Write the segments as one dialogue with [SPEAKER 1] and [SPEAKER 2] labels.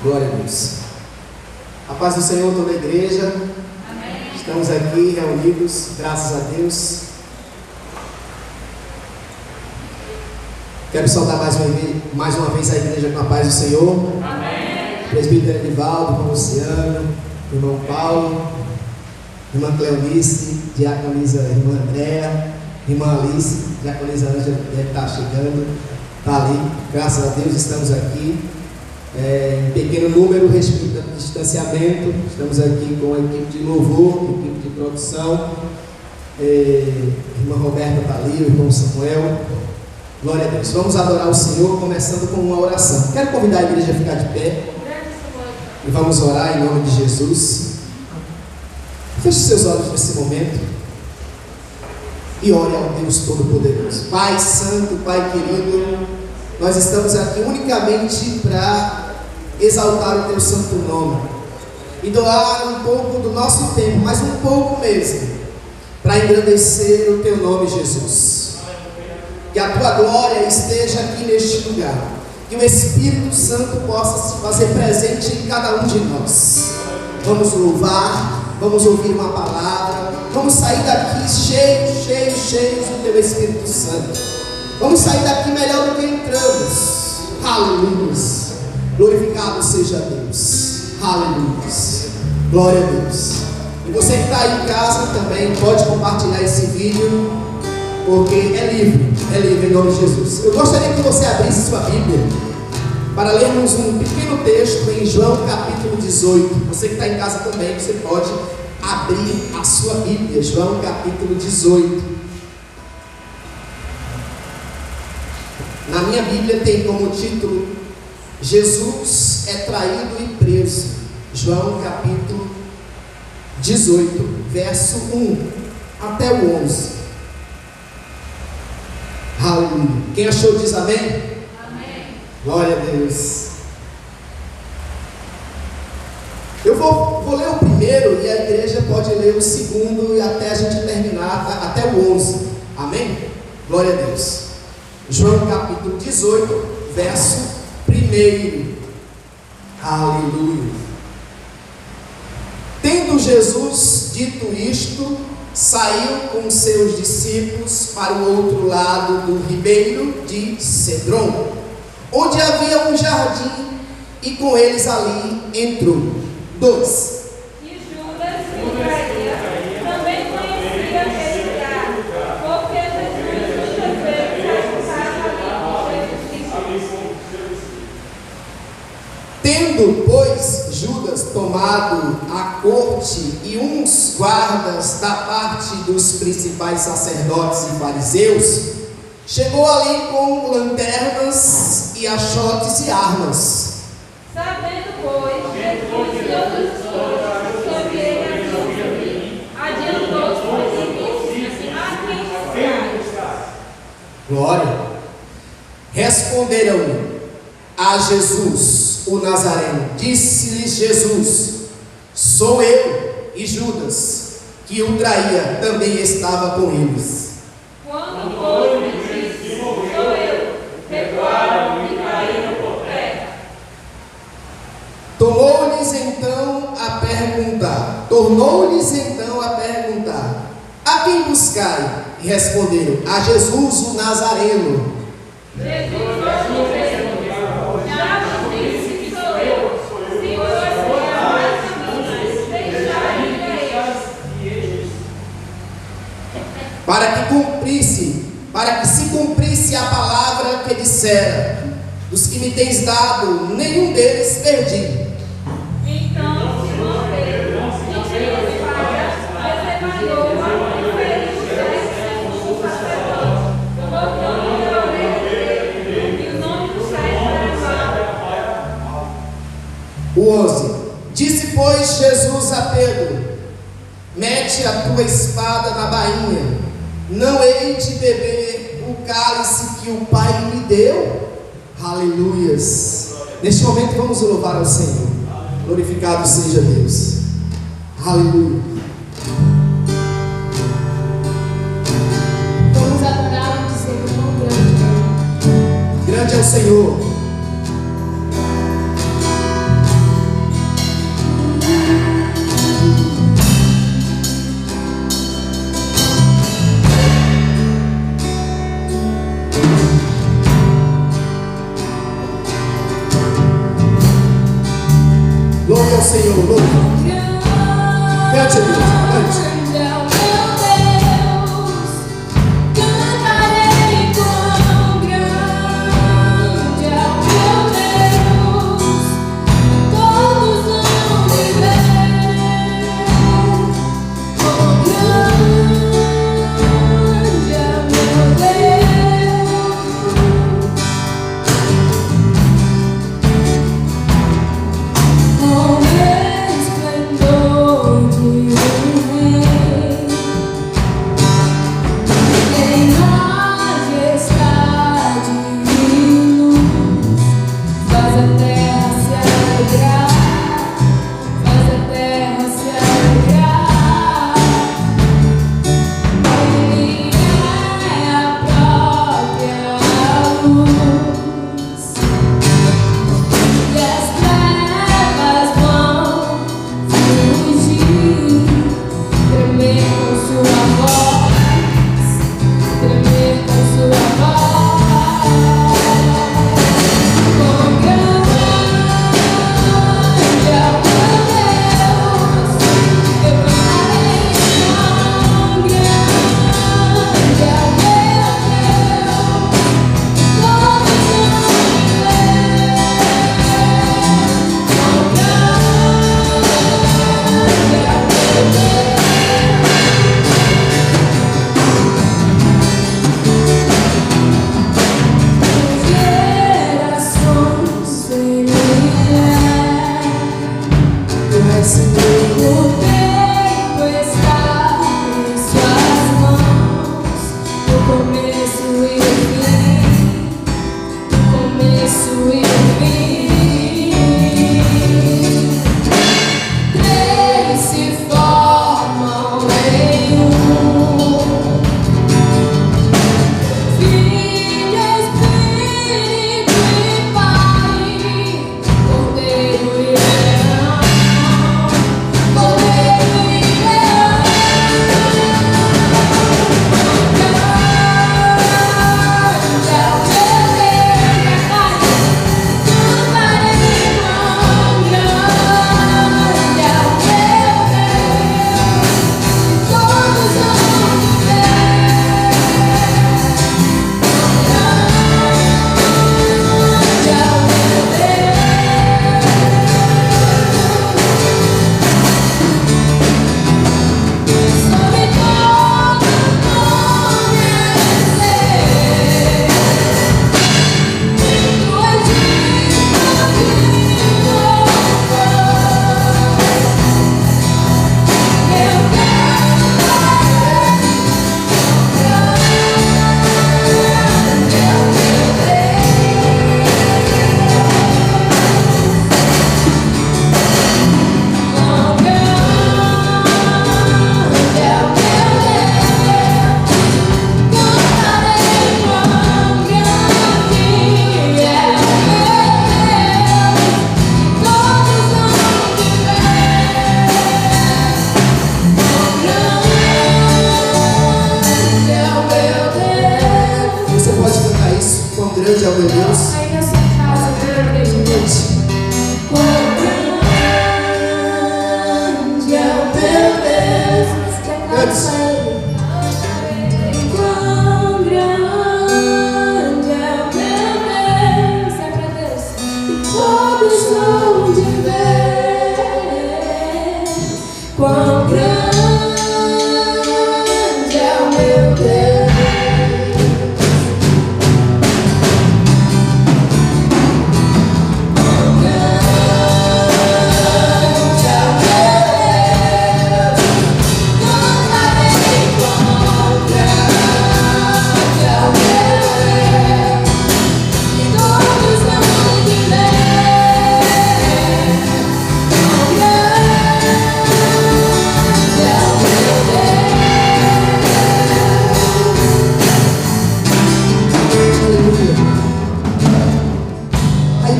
[SPEAKER 1] Glória a Deus. A paz do Senhor, toda a igreja.
[SPEAKER 2] Amém.
[SPEAKER 1] Estamos aqui reunidos, graças a Deus. Quero saudar mais uma vez a igreja com a paz do Senhor.
[SPEAKER 2] Amém.
[SPEAKER 1] Presbítero Edivaldo, irmão Luciano, irmão Paulo, irmã Cleonice, diaconisa irmã Andréa, irmã Alice, diaconisa Ângela deve estar chegando, está ali. Graças a Deus estamos aqui. Em pequeno número, respeito ao distanciamento. Estamos aqui com a equipe de louvor, equipe de produção. Irmã Roberta está ali, o irmão Samuel. Glória a Deus. Vamos adorar o Senhor, começando com uma oração. Quero convidar a igreja a ficar de pé e vamos orar em nome de Jesus. Feche seus olhos nesse momento e ore ao Deus Todo-Poderoso. Pai Santo, Pai querido, nós estamos aqui unicamente para exaltar o Teu santo nome e doar um pouco do nosso tempo, mas um pouco mesmo, para engrandecer o Teu nome, Jesus. Que a Tua glória esteja aqui neste lugar, que o Espírito Santo possa se fazer presente em cada um de nós. Vamos louvar, vamos ouvir uma palavra, vamos sair daqui cheios do Teu Espírito Santo. Vamos sair daqui melhor do que entramos. Aleluia. Glorificado seja Deus. Aleluia. Glória a Deus. E você que está aí em casa também pode compartilhar esse vídeo, porque é livre em nome de Jesus. Eu gostaria que você abrisse sua Bíblia para lermos um pequeno texto em João capítulo 18. Você que está em casa também, você pode abrir a sua Bíblia, João capítulo 18. Na minha Bíblia tem como título: Jesus é traído e preso. João capítulo 18, verso 1 até o 11. Aleluia. Quem achou diz amém?
[SPEAKER 2] Amém.
[SPEAKER 1] Glória a Deus. Eu vou ler o primeiro e a igreja pode ler o segundo e até a gente terminar, até o 11. Amém? Glória a Deus. João capítulo 18, verso 1. Aleluia. Tendo Jesus dito isto, saiu com seus discípulos para o outro lado do ribeiro de Cedron, onde havia um jardim, e com eles ali entrou. 2.
[SPEAKER 2] E Judas, o traía, também conhecia aquele lugar, porque Jesus muitas vezes estava ali com seus discípulos.
[SPEAKER 1] Tendo, pois, Judas tomado a corte e uns guardas da parte dos principais sacerdotes e fariseus, chegou ali com lanternas e achotes e armas.
[SPEAKER 2] Sabendo, pois, Jesus e outras coisas sobre ele adiantou-se e disse: a quem buscais?
[SPEAKER 1] Glória. Responderam-lhe a Jesus, o Nazareno. Disse-lhes Jesus: sou eu. E Judas, que o traía, também estava com eles.
[SPEAKER 2] Quando, pois, lhe disse: sou eu, recuaram e caíram por terra.
[SPEAKER 1] Tornou-lhes então a perguntar: a quem buscai? E responderam: a Jesus, o Nazareno.
[SPEAKER 2] Jesus respondeu: já vos disse que sou eu. Se vós amais a mim, deixai-me a eles.
[SPEAKER 1] Para que se cumprisse a palavra que dissera: dos que me tens dado, nenhum deles perdi.
[SPEAKER 2] Então Simão Pedro, que tinha espada, desembainhou-a e feriu os 10 segundo o sacerdote, colocando-lhe a orelha dele, e o nome dos 10 era Malco.
[SPEAKER 1] O 11. Disse, pois, Jesus a Pedro: mete a tua espada na bainha. Não hei de beber o cálice que o Pai me deu? Aleluias. Neste momento vamos louvar ao Senhor. Glorificado seja Deus. Aleluia.
[SPEAKER 3] Vamos adorar e dizer o quão grande é.
[SPEAKER 1] Grande é o Senhor. Senhor, louve. Cante, igreja, cante. Grande é o meu Deus.
[SPEAKER 3] Aí na sua casa, na igreja. Quão grande é o meu Deus. Que agradeça Ele. Quão grande é o meu Deus. Agradeça. E todos vão te ver. Quão grande é o meu Deus.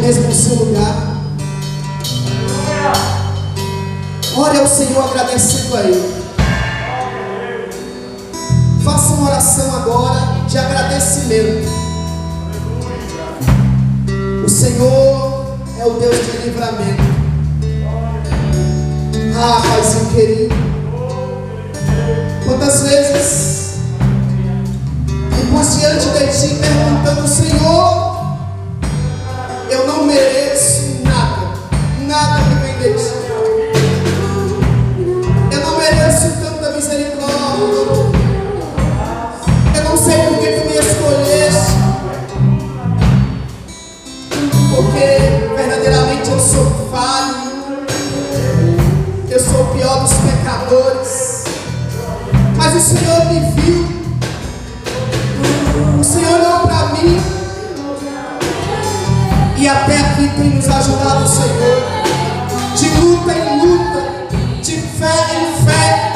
[SPEAKER 1] Mesmo no seu lugar, ore ao Senhor agradecendo a Ele. Faça uma oração agora de agradecimento. O Senhor é o Deus de livramento. Ah, Paizinho querido, quantas vezes me pus diante de Ti perguntando: Senhor, eu não mereço nada, nada que vem de Ti. Eu não mereço tanta misericórdia. Eu não sei por que Tu me escolheste, porque verdadeiramente eu sou falho. Eu sou o pior dos pecadores, mas o Senhor me viu, o Senhor olhou para mim, e até aqui tem nos ajudado o Senhor, de luta em luta, de fé em fé,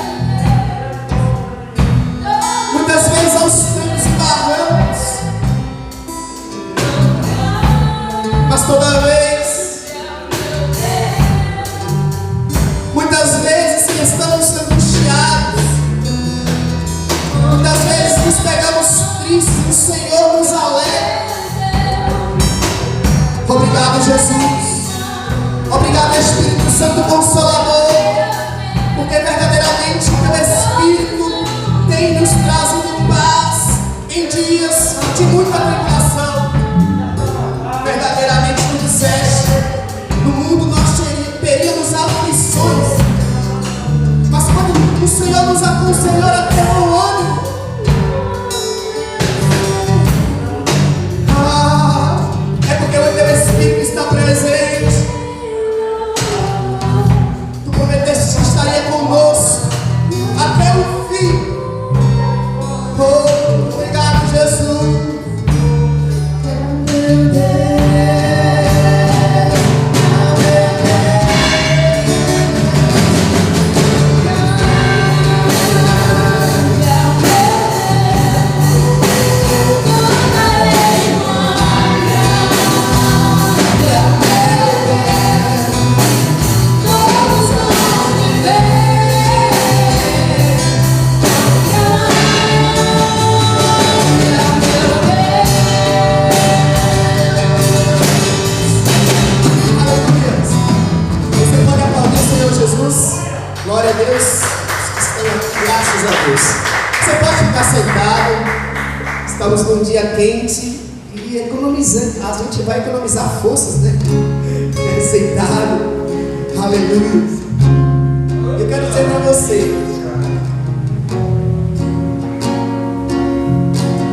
[SPEAKER 1] muitas vezes aos trancos e barrancos, mas toda vez, muitas vezes que estamos angustiados, muitas vezes nos pegamos tristes, o Senhor nos alegra. Obrigado, Jesus. Obrigado, Espírito Santo Consolador, porque verdadeiramente o Teu Espírito tem nos trazido paz em dias de muita tribulação. Verdadeiramente Tu disseste: no mundo nós teríamos aflições, mas quando o Senhor nos aconselhou a ter bom ânimo, é porque o Teu Espírito está presente. Tu prometeste que estaria conosco até o fim. Oh, obrigado, Jesus. Glória a Deus, graças a Deus. Você pode ficar sentado. Estamos num dia quente e economizando. A gente vai economizar forças, né? Sentado. Aleluia. Eu quero dizer para você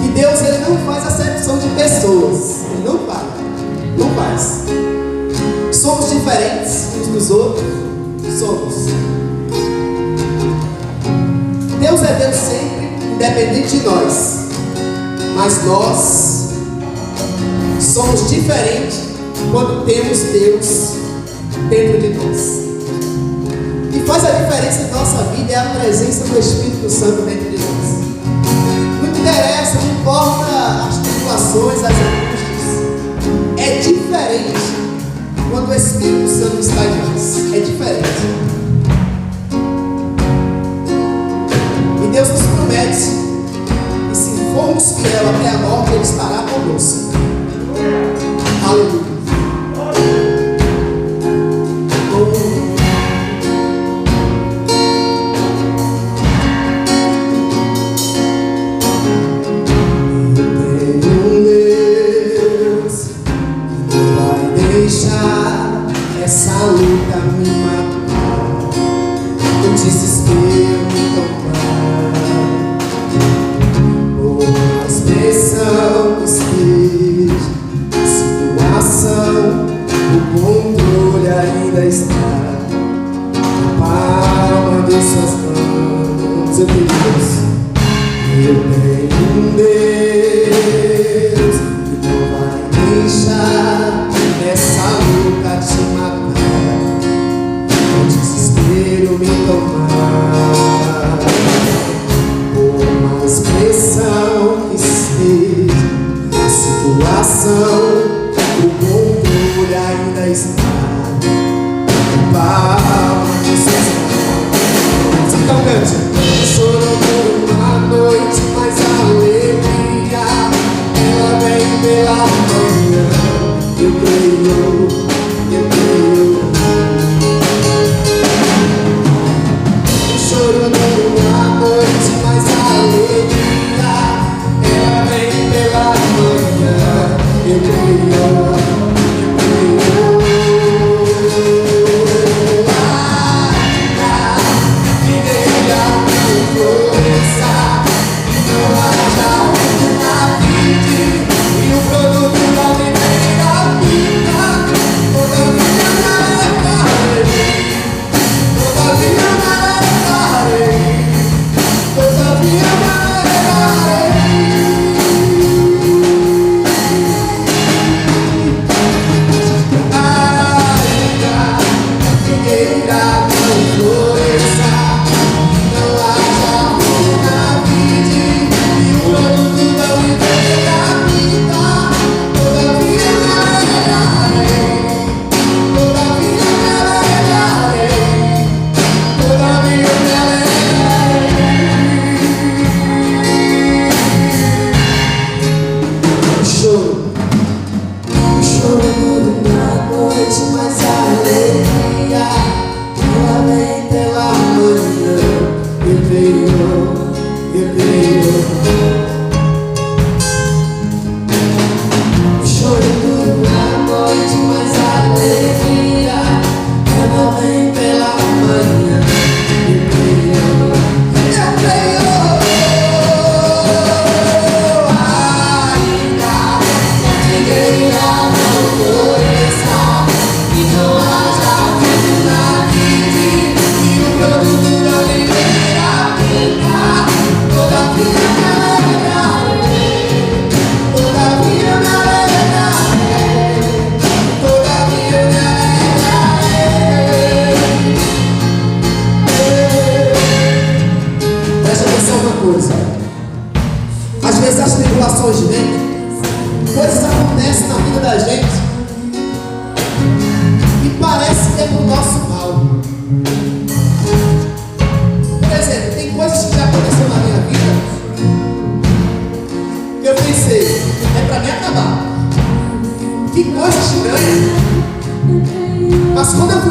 [SPEAKER 1] que Deus, Ele não faz acepção de pessoas. Ele não faz. Não faz. Somos diferentes uns dos outros. Somos. Deus é Deus sempre, independente de nós. Mas nós somos diferentes quando temos Deus dentro de nós. O que faz a diferença em nossa vida é a presença do Espírito Santo dentro de nós. Não interessa, não importa as tribulações, as angústias. É diferente quando o Espírito Santo está em nós. É diferente. E Deus nos promete que se formos fiel até a morte, Ele estará conosco. Aleluia. Essa luta me matar, o desespero me tomar, por mais pressão que esteja, a situação, o controle ainda está na palma de suas mãos. Eu tenho Deus que não vai deixar essa luta te matar, o desespero me tomar, por mais pressão que esteja, a situação, o controle ainda está no palma de suas mãos. Então cante. Chorou por uma noite, mas a alegria ela vem pela manhã. Eu creio, eu creio.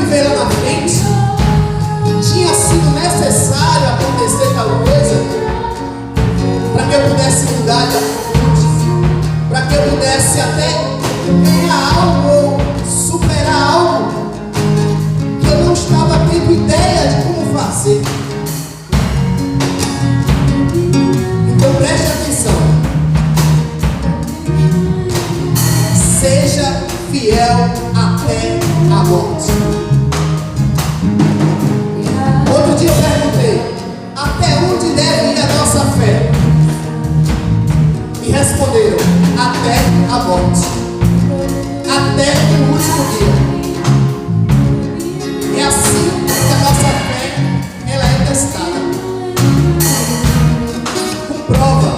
[SPEAKER 1] viver lá na frente, tinha sido necessário acontecer tal coisa para que eu pudesse mudar de atitude, para que eu pudesse até ganhar algo ou superar algo que eu não estava tendo ideia de como fazer. Então preste atenção. Seja fiel até a morte. Outro dia eu perguntei: até onde deve ir a nossa fé? E responderam: até a morte, até o último dia. É assim que a nossa fé ela é testada, com prova,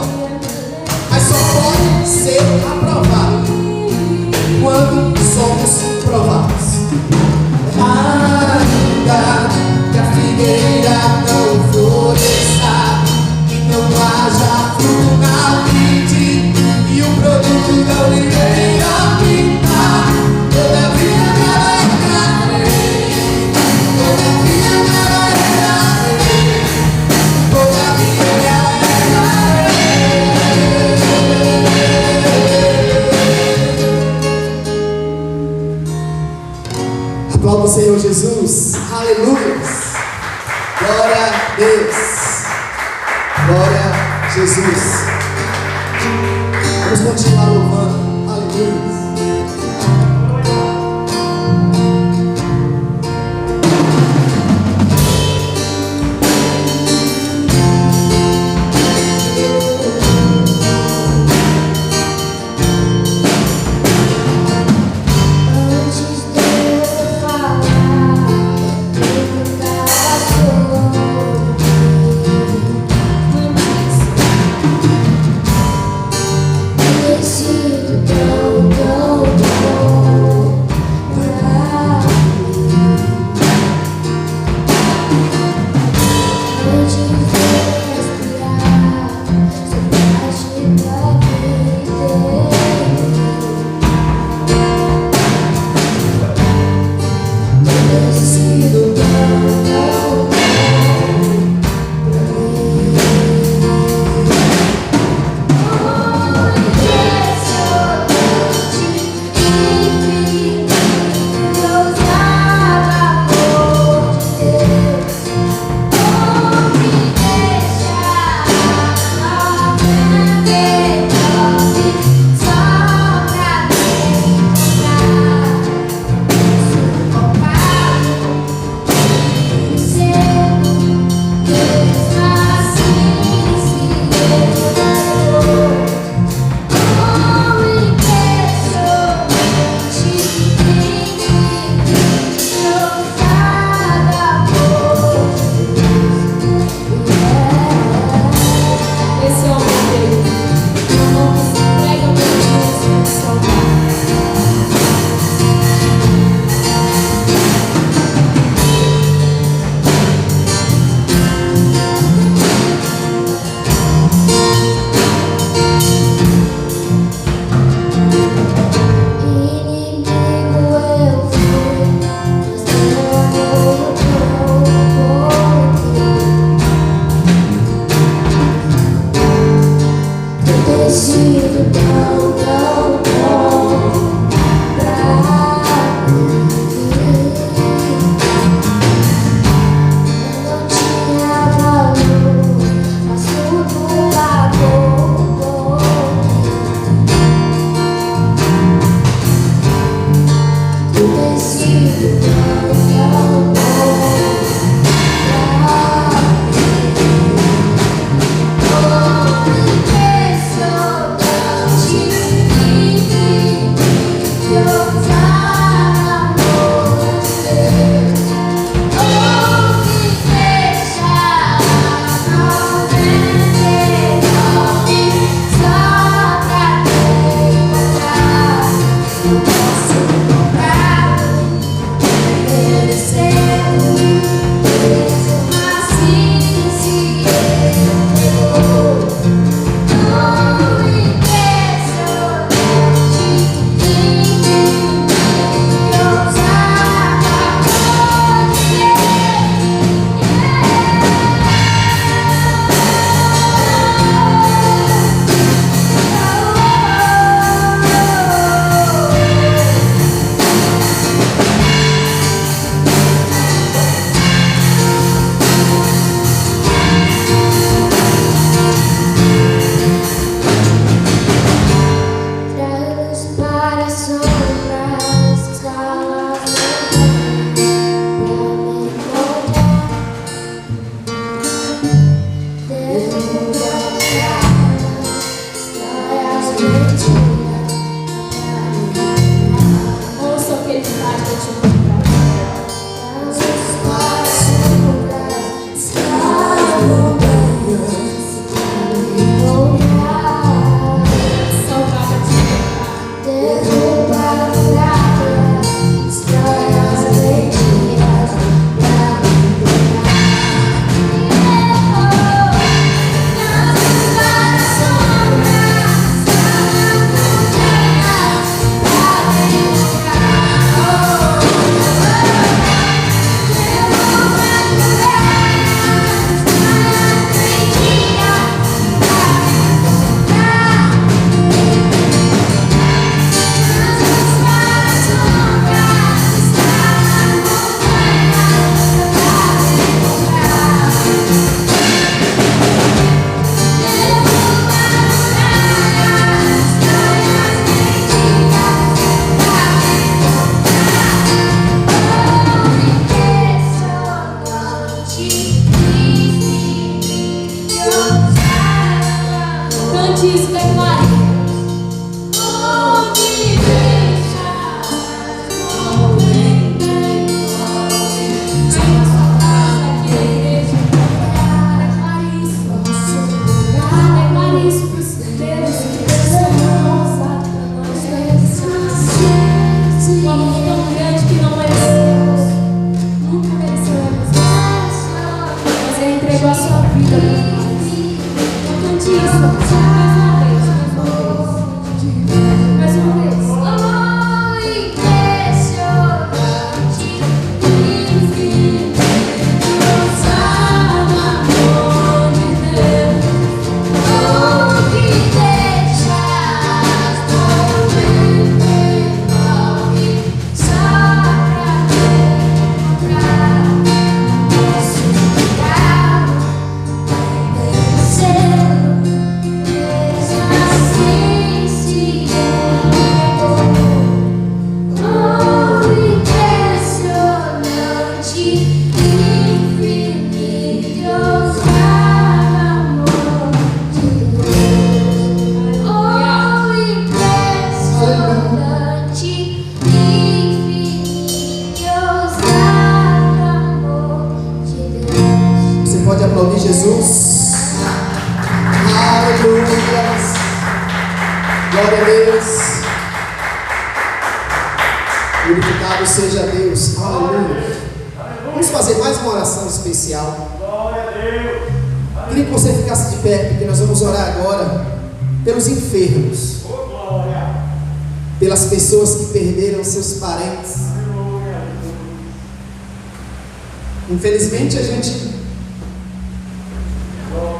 [SPEAKER 1] mas só pode ser aprovada quando somos provados. Ainda que a figueira não floresça e não haja fruto na vide e o produto da oliveira pintar, todavia me alegrarei, todavia me alegrarei, todavia me alegrarei. Aplauda o Senhor Jesus. Aleluia. Glória a Deus. Glória a Jesus. Vamos continuar louvando. Aleluia. Glória a Deus. Glorificado seja Deus. Aleluia. Vamos fazer mais uma oração especial. Queria que você ficasse de pé, porque nós vamos orar agora pelos enfermos, pelas pessoas que perderam seus parentes. Infelizmente,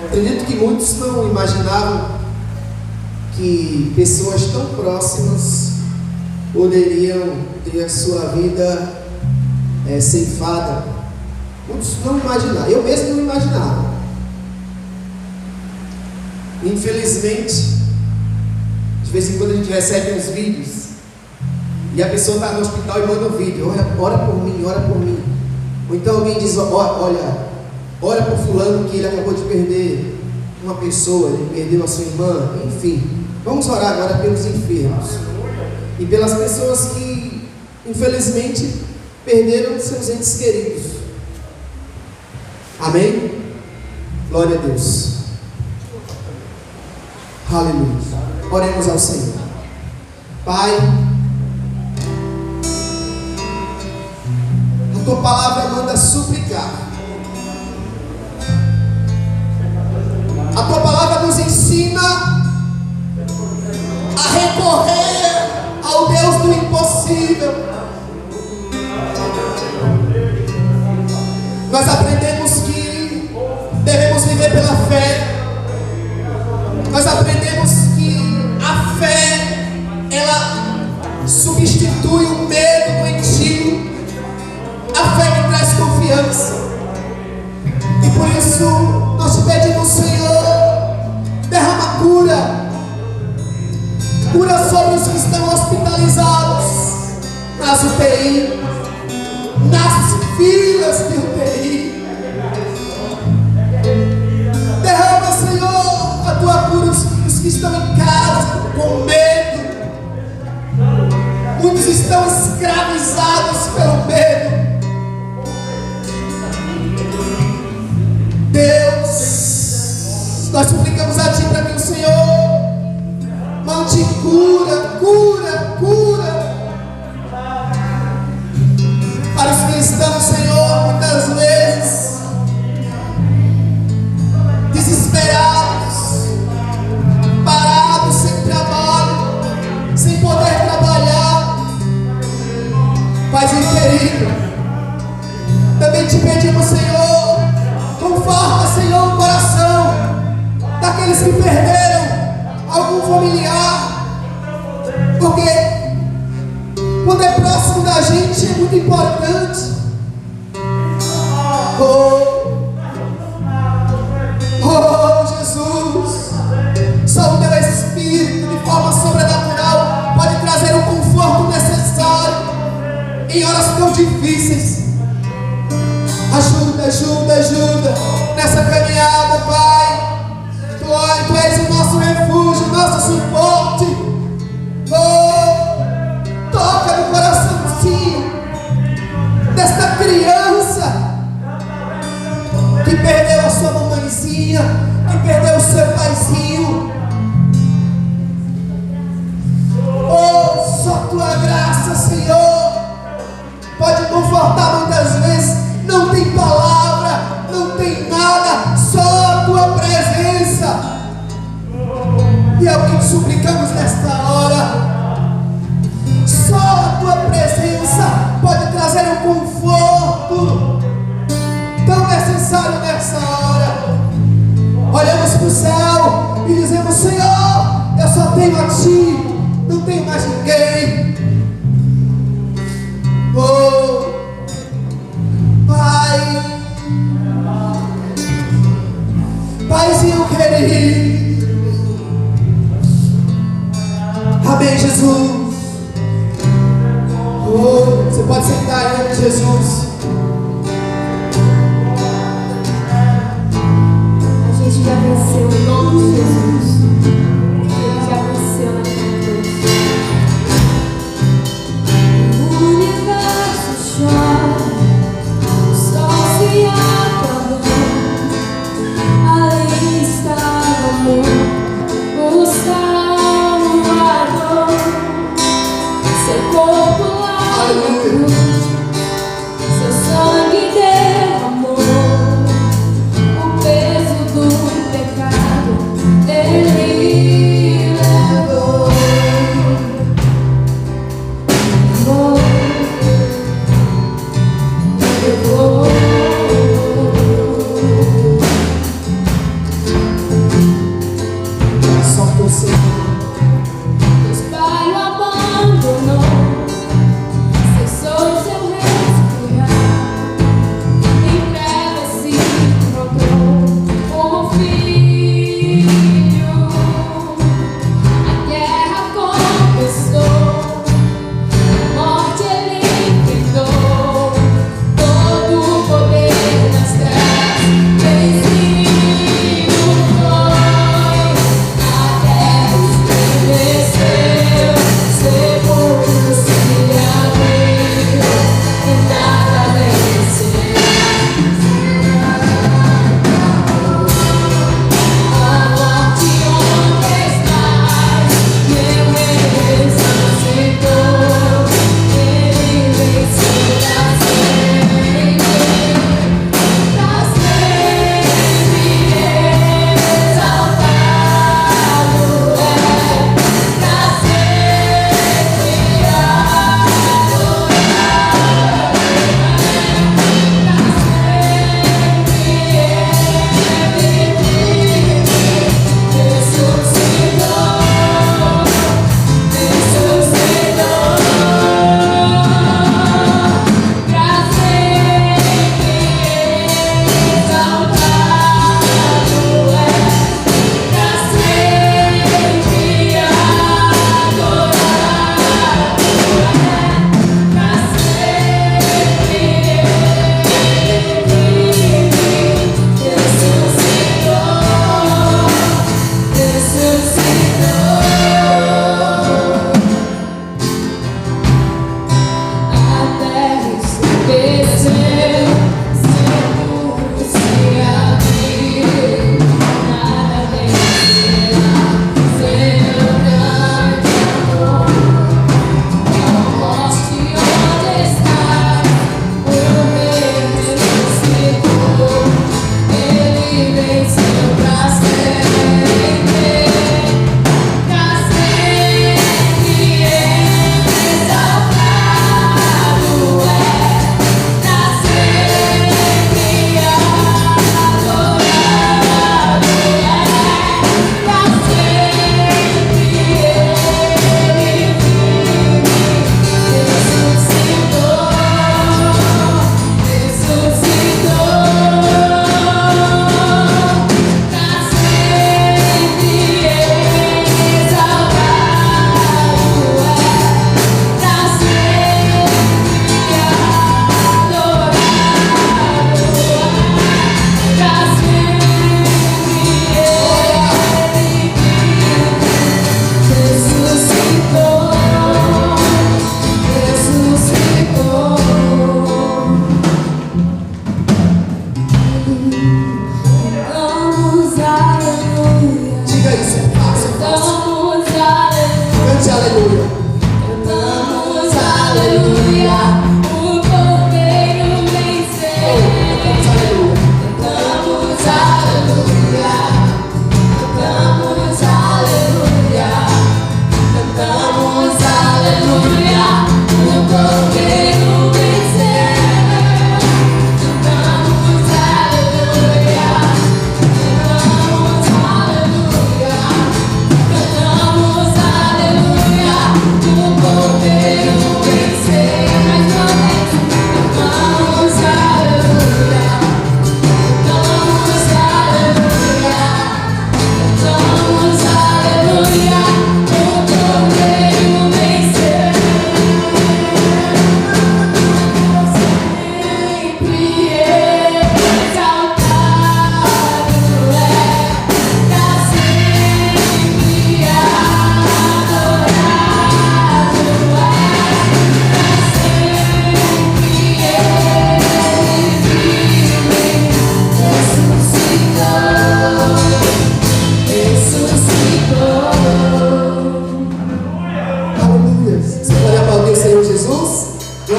[SPEAKER 1] acredito que muitos não imaginavam que pessoas tão próximas poderiam ter a sua vida ceifada. Muitos não imaginavam, eu mesmo não imaginava. Infelizmente, de vez em quando a gente recebe uns vídeos e a pessoa está no hospital e manda um vídeo: ora por mim, ora por mim. Ou então alguém diz: olha, ora por fulano que ele acabou de perder uma pessoa, ele perdeu a sua irmã. Enfim, vamos orar agora pelos enfermos e pelas pessoas que infelizmente perderam seus entes queridos. Amém? Glória a Deus. Aleluia. Oremos ao Senhor. Pai, a tua palavra manda suplicar. A tua palavra nos ensina a recorrer ao Deus do impossível. Nós aprendemos que devemos viver pela fé. Nós aprendemos que a fé, ela substitui o medo doentio. A fé que traz confiança. E por isso nós te pedimos, Senhor, derrama cura. Cura sobre os que estão hospitalizados nas UTI, nas filas de UTI. Derrama, Senhor, a tua cura, os que estão em casa com medo. Muitos estão escravizados pelo medo. Deus, nós suplicamos a Ti para que o Senhor mande cura, cura, cura para os que estão, Senhor, muitas vezes desesperados, parados, sem trabalho, sem poder trabalhar. Paizinho querido, também te pedimos, Senhor, conforta, Senhor, o coração daqueles que perderam algum familiar, porque quando é próximo da gente é muito importante. Oh Jesus, só o teu Espírito de forma sobrenatural pode trazer o conforto necessário em horas tão difíceis. Ajuda nessa caminhada, Pai. Tu és o nosso refúgio, o nosso suporte. Toca no coraçãozinho desta criança que perdeu a sua mamãezinha, que perdeu o seu paizinho. Oh, só tua graça, Senhor, pode confortar muitas vezes. Não tem palavra, não tem nada, só a tua a ti, não tenho mais ninguém. Oh, Pai, Paizinho querido. Amém, Jesus. Oh, você pode sentar em nome de Jesus.
[SPEAKER 3] A gente já venceu em nome de Jesus. Ele já venceu na cruz. O universo chora, o sol se apagou. Ali está o amor, o sal guardou. Seu corpo lá na cruz, seu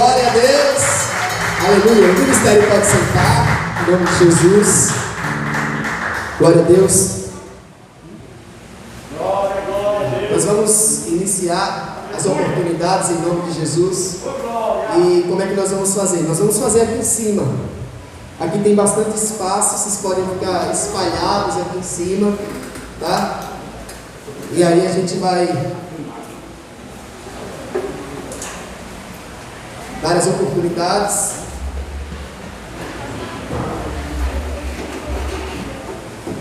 [SPEAKER 1] Glória a Deus. Aleluia. O ministério pode sentar. Em nome de Jesus. Glória a Deus. Nós vamos iniciar as oportunidades em nome de Jesus. E como é que nós vamos fazer? Nós vamos fazer aqui em cima. Aqui tem bastante espaço, vocês podem ficar espalhados aqui em cima, tá? E aí a gente vai dar as oportunidades.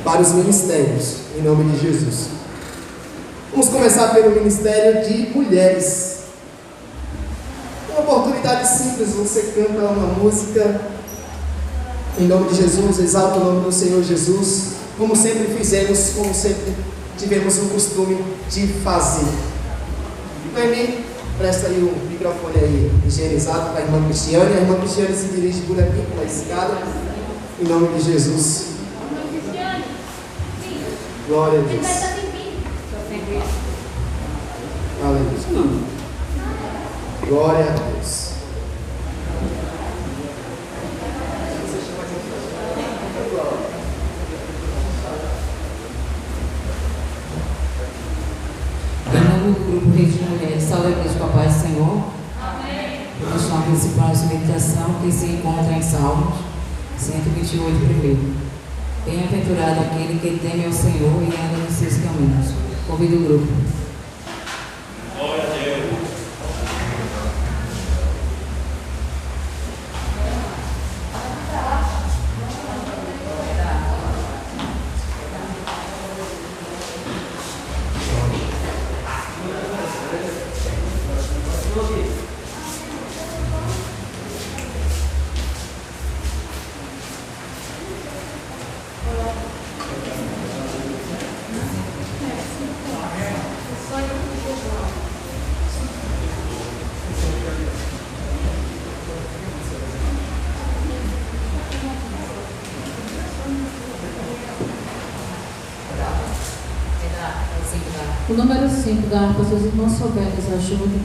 [SPEAKER 1] Para os ministérios, em nome de Jesus. Vamos começar pelo ministério de mulheres. Uma oportunidade simples, você canta uma música em nome de Jesus, exalta o nome do Senhor Jesus, como sempre fizemos, como sempre tivemos o costume de fazer. Noemi, presta aí o microfone aí higienizado para a irmã Cristiane. A irmã Cristiane se dirige por aqui, pela escada, em nome de Jesus. Glória a Deus. Aleluia. Glória a Deus.
[SPEAKER 4] Em nome do grupo Rede de Mulheres, salve a igreja com a paz do Senhor.
[SPEAKER 2] Amém.
[SPEAKER 4] Vou deixar a principal de meditação que se encontra em Salmos 128, primeiro. Bem-aventurado aquele que teme ao Senhor e anda nos seus caminhos. Convido o grupo.
[SPEAKER 5] Glória a Deus.
[SPEAKER 4] O número 5 da harpa, se os irmãos souberem, ajudem.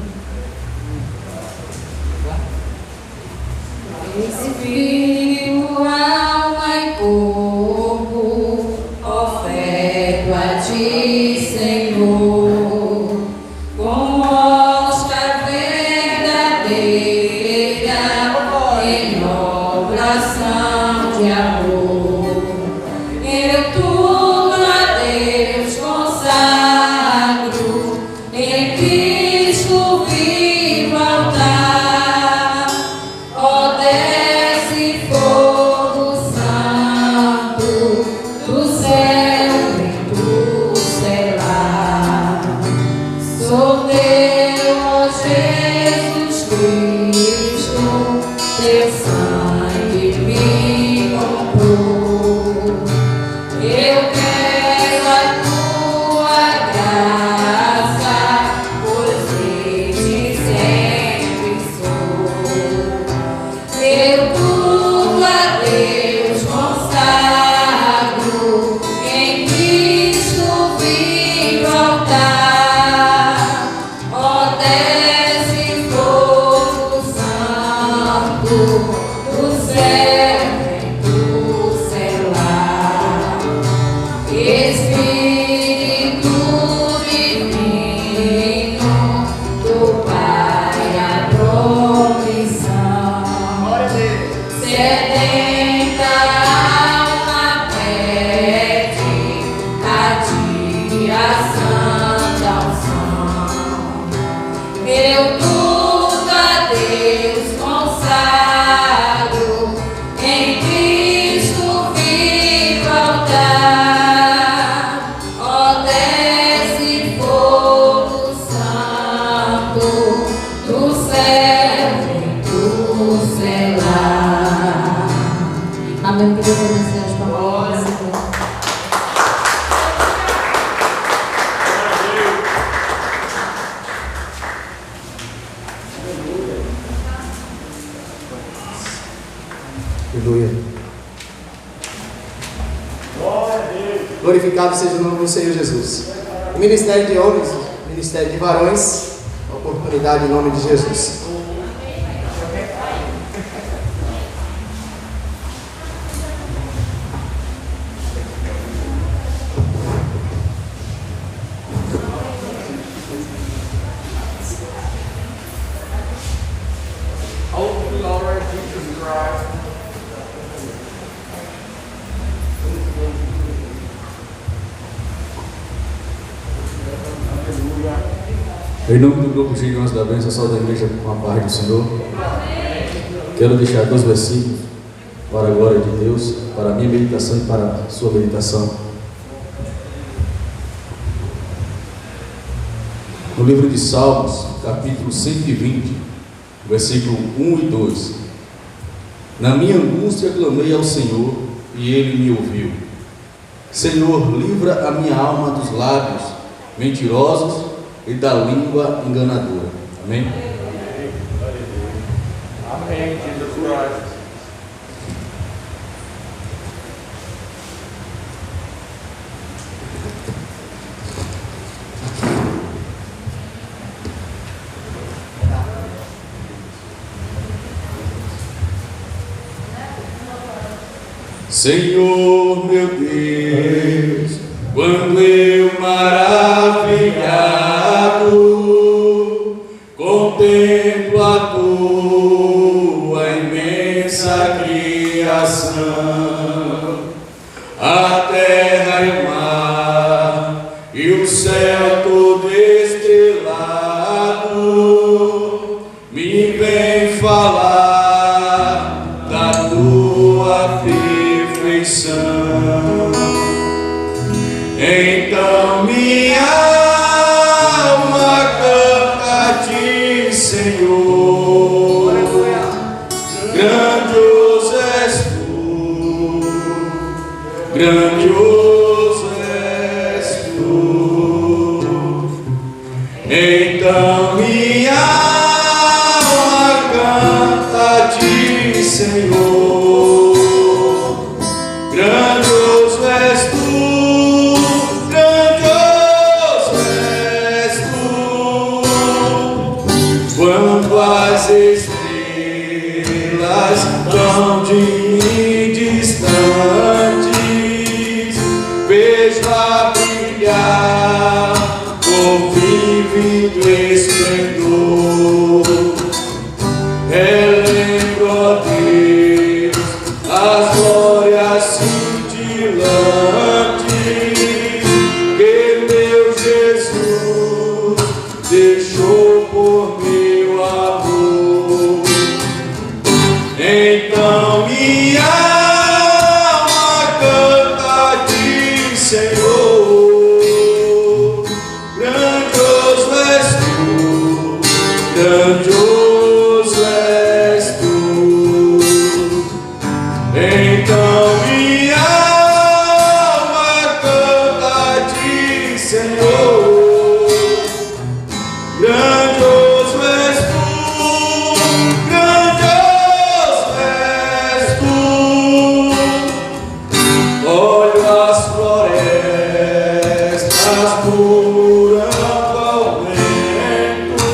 [SPEAKER 4] Espírito, alma e corpo, oferto a ti, Senhor, com hóstia verdadeira, em oração de amor. Eu tudo a Deus consagro, em Cristo vivo altar. Ó, desce fogo santo do céu, vem tu selar. Sou teu, ó Jesus Cristo, teu sangue me comprou. Eu quero a tua graça, pois em ti sempre sou. Eu tudo a Deus consagro, em Cristo vivo altar. Ó, desce fogo santo do céu, vem tu selar. Espírito divino do Pai, a promissão.
[SPEAKER 1] Glória a Deus.
[SPEAKER 4] Sedenta alma pede a ti a santa unção. Eu tudo a Deus consagro, em Cristo vivo altar. Ó, desce fogo santo do céu, vem tu selar. Amém. Que Deus abençoe as palavras.
[SPEAKER 1] Aleluia. Glorificado seja o nome do Senhor Jesus. O ministério de homens, o ministério de varões, a oportunidade em nome de Jesus.
[SPEAKER 6] Holy Lord Jesus Christ.
[SPEAKER 7] Em nome do grupo Gigantes da Bênção, saúde da igreja com a paz do Senhor. Quero deixar 2 versículos para a glória de Deus, para a minha meditação e para a sua meditação. No livro de Salmos, capítulo 120, versículo 1 e 2. Na minha angústia clamei ao Senhor e Ele me ouviu. Senhor, livra a minha alma dos lábios mentirosos e da língua enganadora. Amém?
[SPEAKER 6] Amém, Jesus Christ.
[SPEAKER 7] Senhor meu Deus, quando eu maravilhado contemplo a tua imensa criação, a terra e o mar e o céu todo estrelado, me vem falar da tua perfeição. Então minha alma canta a ti, Senhor. Grandioso és tu, grandioso és tu. Então minha alma canta a ti, Senhor. Grandioso és tu. Quando as estrelas tão de mim distantes, vejo-a brilhar com vívido esplendor. Relembro, ó Deus, as glórias cintilantes que meu Jesus deixou por meu amor. Então minha alma canta a ti, Senhor. Grandioso és tu, grandioso és tu. Então minha alma canta a ti, Senhor. Grandioso és tu, grandioso és tu. Olho as florestas murmurando ao vento,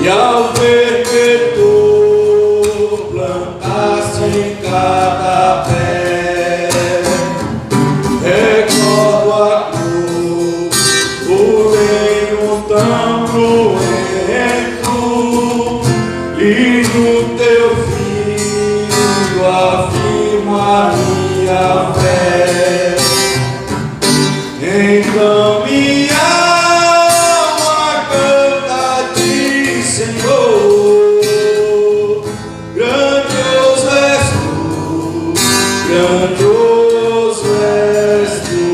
[SPEAKER 7] e ao ver que tu plantaste em cada pé, recordo a cor, o reino tão cruento, e no teu filho afirmo a minha fé. Então minha alma canta a ti, Senhor. Grandioso és tu, grandioso és tu.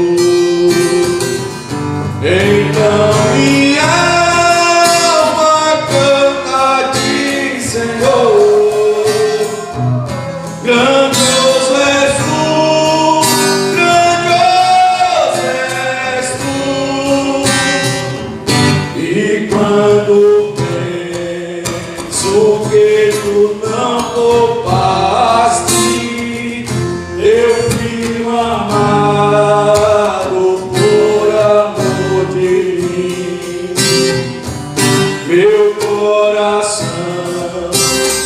[SPEAKER 7] Então minha alma canta a ti, Senhor. Grandioso és tu,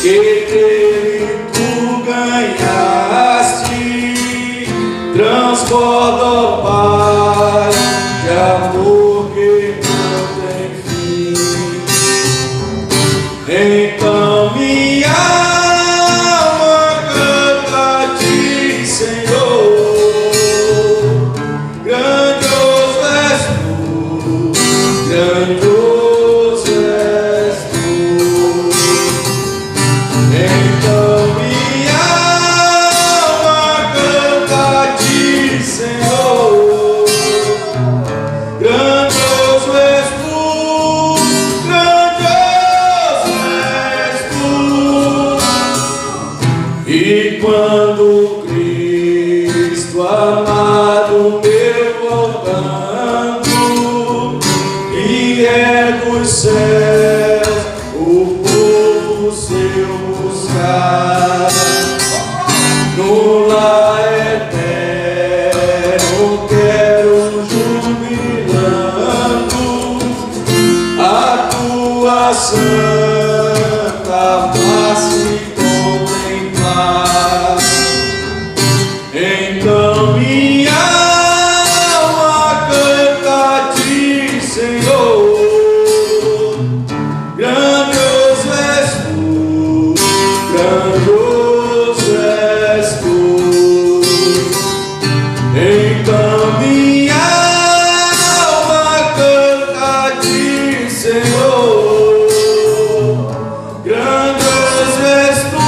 [SPEAKER 7] que nele tu ganhaste, transborda, ó Pai, de amor que não tem fim. Então minha alma canta a ti, Senhor, grandioso és tu, grandioso és tu. Então minha alma canta a ti, Senhor, grandioso és tu, grandioso és tu. E quando Cristo amado meu voltando, e é dos céus o povo seu buscar, no lar eterno quero jubilando a tua santa face contemplar. Então minha alma canta a ti, Senhor, grandioso és tu, grandioso és tu. Então minha alma canta a ti, Senhor, grandioso és tu,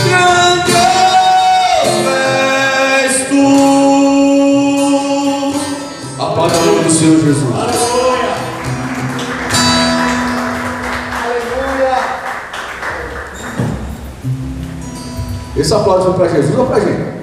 [SPEAKER 7] grandioso és tu. Aplauda o nome do Senhor Jesus. Esse aplauso foi para Jesus ou para a gente?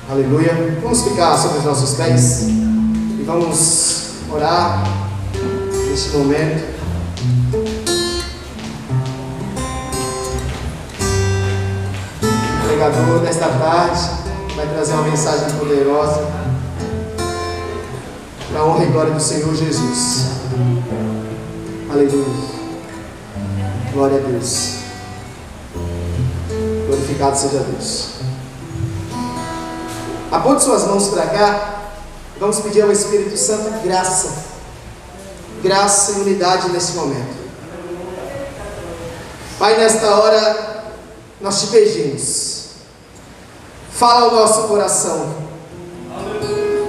[SPEAKER 1] Aleluia. Vamos ficar sobre os nossos pés e vamos orar neste momento. O pregador desta tarde vai trazer uma mensagem poderosa para a honra e glória do Senhor Jesus. Aleluia. Glória a Deus. Glorificado seja Deus. Aponte suas mãos para cá. Vamos pedir ao Espírito Santo graça. Graça e unidade nesse momento. Pai, nesta hora nós te pedimos. Fala ao nosso coração.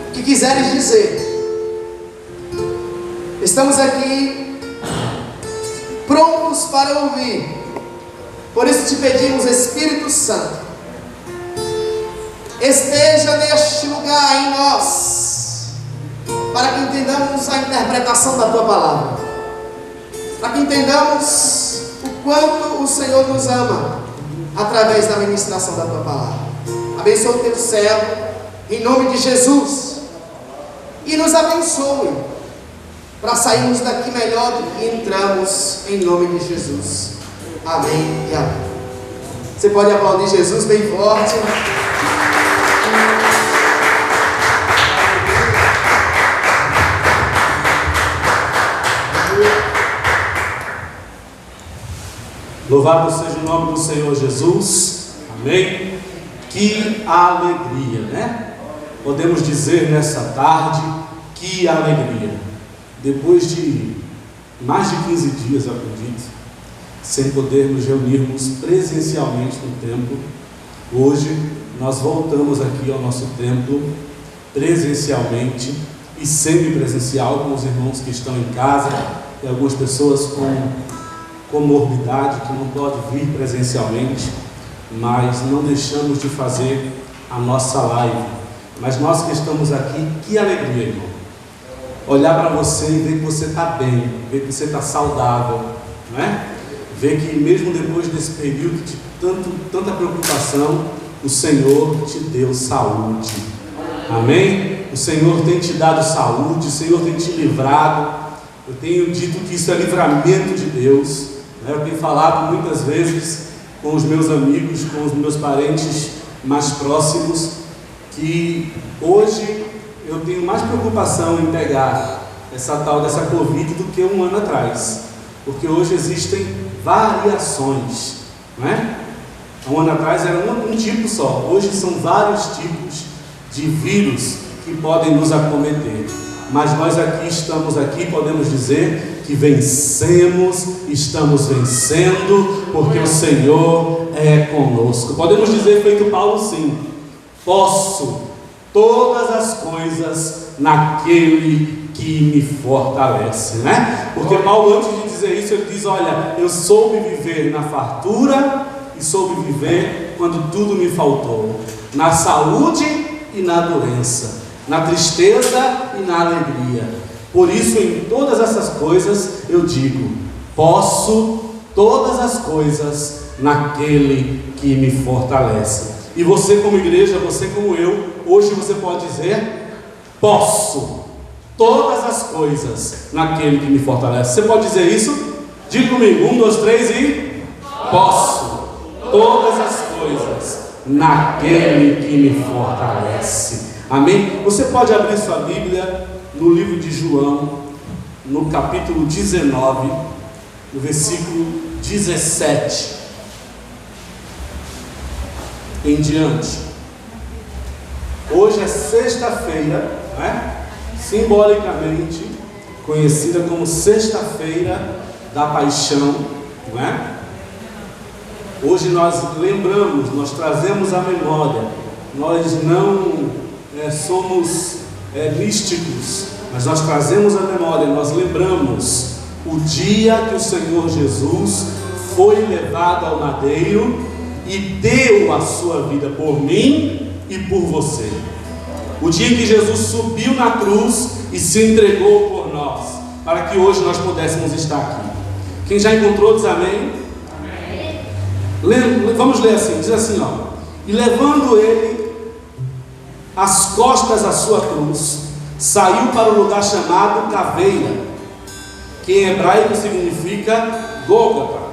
[SPEAKER 1] O que quiseres dizer. Estamos aqui prontos para ouvir. Por isso te pedimos, Espírito Santo, esteja neste lugar em nós, para que entendamos a interpretação da tua palavra, para que entendamos o quanto o Senhor nos ama através da ministração da tua palavra. Abençoa o teu servo em nome de Jesus e nos abençoe para sairmos daqui melhor do que entramos, em nome de Jesus. Amém e amém. Você pode aplaudir Jesus bem forte.
[SPEAKER 8] Louvado seja o nome do Senhor Jesus. Amém. Que alegria, né? Podemos dizer nessa tarde, que alegria. Depois de mais de 15 dias, eu acredito, sem podermos reunirmos presencialmente no templo, hoje nós voltamos aqui ao nosso templo presencialmente e semipresencial, com os irmãos que estão em casa e algumas pessoas com comorbidade que não podem vir presencialmente, mas não deixamos de fazer a nossa live. Mas nós que estamos aqui, que alegria, irmão, olhar para você e ver que você está bem, ver que você está saudável, não é? Ver que mesmo depois desse período de tanta preocupação, o Senhor te deu saúde. Amém? O Senhor tem te dado saúde, o Senhor tem te livrado. Eu tenho dito que isso é livramento de Deus. Eu tenho falado muitas vezes com os meus amigos, com os meus parentes mais próximos, que hoje eu tenho mais preocupação em pegar essa tal dessa Covid do que um ano atrás, porque hoje existem variações, não é? Um ano atrás era um tipo só, hoje são vários tipos de vírus que podem nos acometer, mas nós estamos aqui, podemos dizer que vencemos, estamos vencendo, porque o Senhor é conosco. Podemos dizer, feito Paulo, sim, posso todas as coisas naquele que me fortalece, né? Porque Paulo, antes de dizer isso, ele diz: olha, eu soube viver na fartura e soube viver quando tudo me faltou, na saúde e na doença, na tristeza e na alegria. Por isso, em todas essas coisas, eu digo: posso todas as coisas naquele que me fortalece. E você, como igreja, você como eu, hoje você pode dizer: posso todas as coisas naquele que me fortalece. Você pode dizer isso? Diga comigo: 1, 2, 3 e posso todas as coisas naquele que me fortalece. Amém? Você pode abrir sua Bíblia no livro de João, no capítulo 19, no versículo 17 em diante. Hoje é sexta-feira, né? Simbolicamente conhecida como Sexta-feira da Paixão, não é? Hoje nós lembramos, nós trazemos a memória, nós não somos místicos, mas nós trazemos a memória, nós lembramos o dia que o Senhor Jesus foi levado ao madeiro e deu a sua vida por mim e por você. O dia que Jesus subiu na cruz e se entregou por nós, para que hoje nós pudéssemos estar aqui. Quem já encontrou diz amém? Amém. Vamos ler assim, diz assim, ó: e levando ele as costas à sua cruz, saiu para o lugar chamado Caveira, que em hebraico significa Gólgota,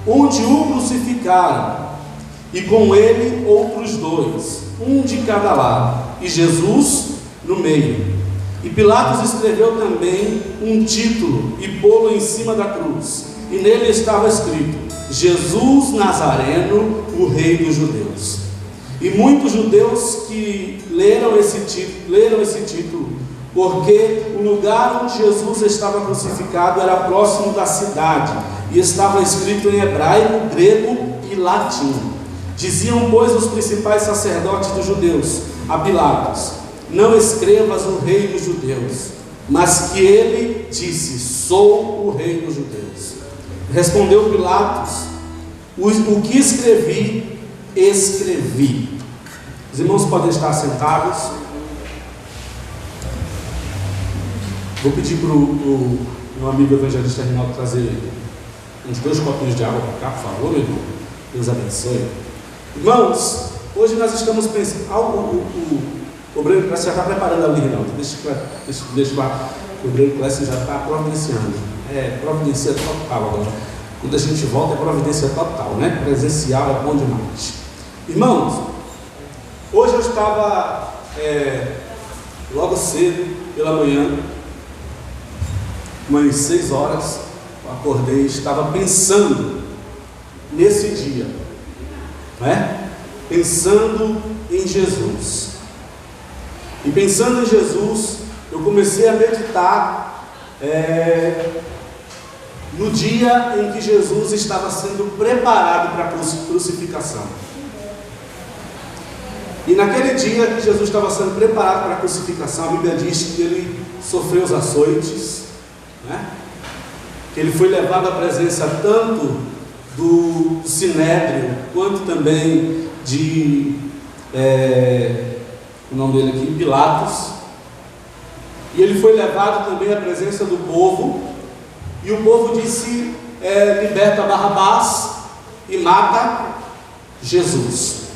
[SPEAKER 8] onde o crucificaram, e com ele outros dois, um de cada lado, e Jesus no meio. E Pilatos escreveu também um título e pô-lo em cima da cruz, e nele estava escrito: Jesus Nazareno, o Rei dos Judeus. E muitos judeus que leram esse título, porque o lugar onde Jesus estava crucificado era próximo da cidade, e estava escrito em hebraico, grego e latim. Diziam, pois, os principais sacerdotes dos judeus a Pilatos: não escrevas o Rei dos Judeus, mas que ele disse: sou o Rei dos Judeus. Respondeu Pilatos: o que escrevi, escrevi. Os irmãos podem estar sentados. Vou pedir para o meu amigo evangelista Reinaldo trazer uns 2 copinhos de água para cá, por favor, meu irmão. Deus abençoe. Irmãos, hoje nós estamos pensando. O Breno Clécio já está preparando ali, Reinaldo. Deixa lá. O Breno Clécio já está providenciando. Providência total agora. Quando a gente volta é providência total, né? Presencial é bom demais. Irmãos, hoje eu estava logo cedo, pela manhã, umas 6 horas, eu acordei, estava pensando nesse dia, né? Pensando em Jesus. E pensando em Jesus, eu comecei a meditar no dia em que Jesus estava sendo preparado para a crucificação. E naquele dia que Jesus estava sendo preparado para a crucificação, a Bíblia diz que ele sofreu os açoites, né? Que ele foi levado à presença tanto do Sinédrio, quanto também de o nome dele aqui, Pilatos. E ele foi levado também à presença do povo, e o povo disse: liberta Barrabás e mata Jesus.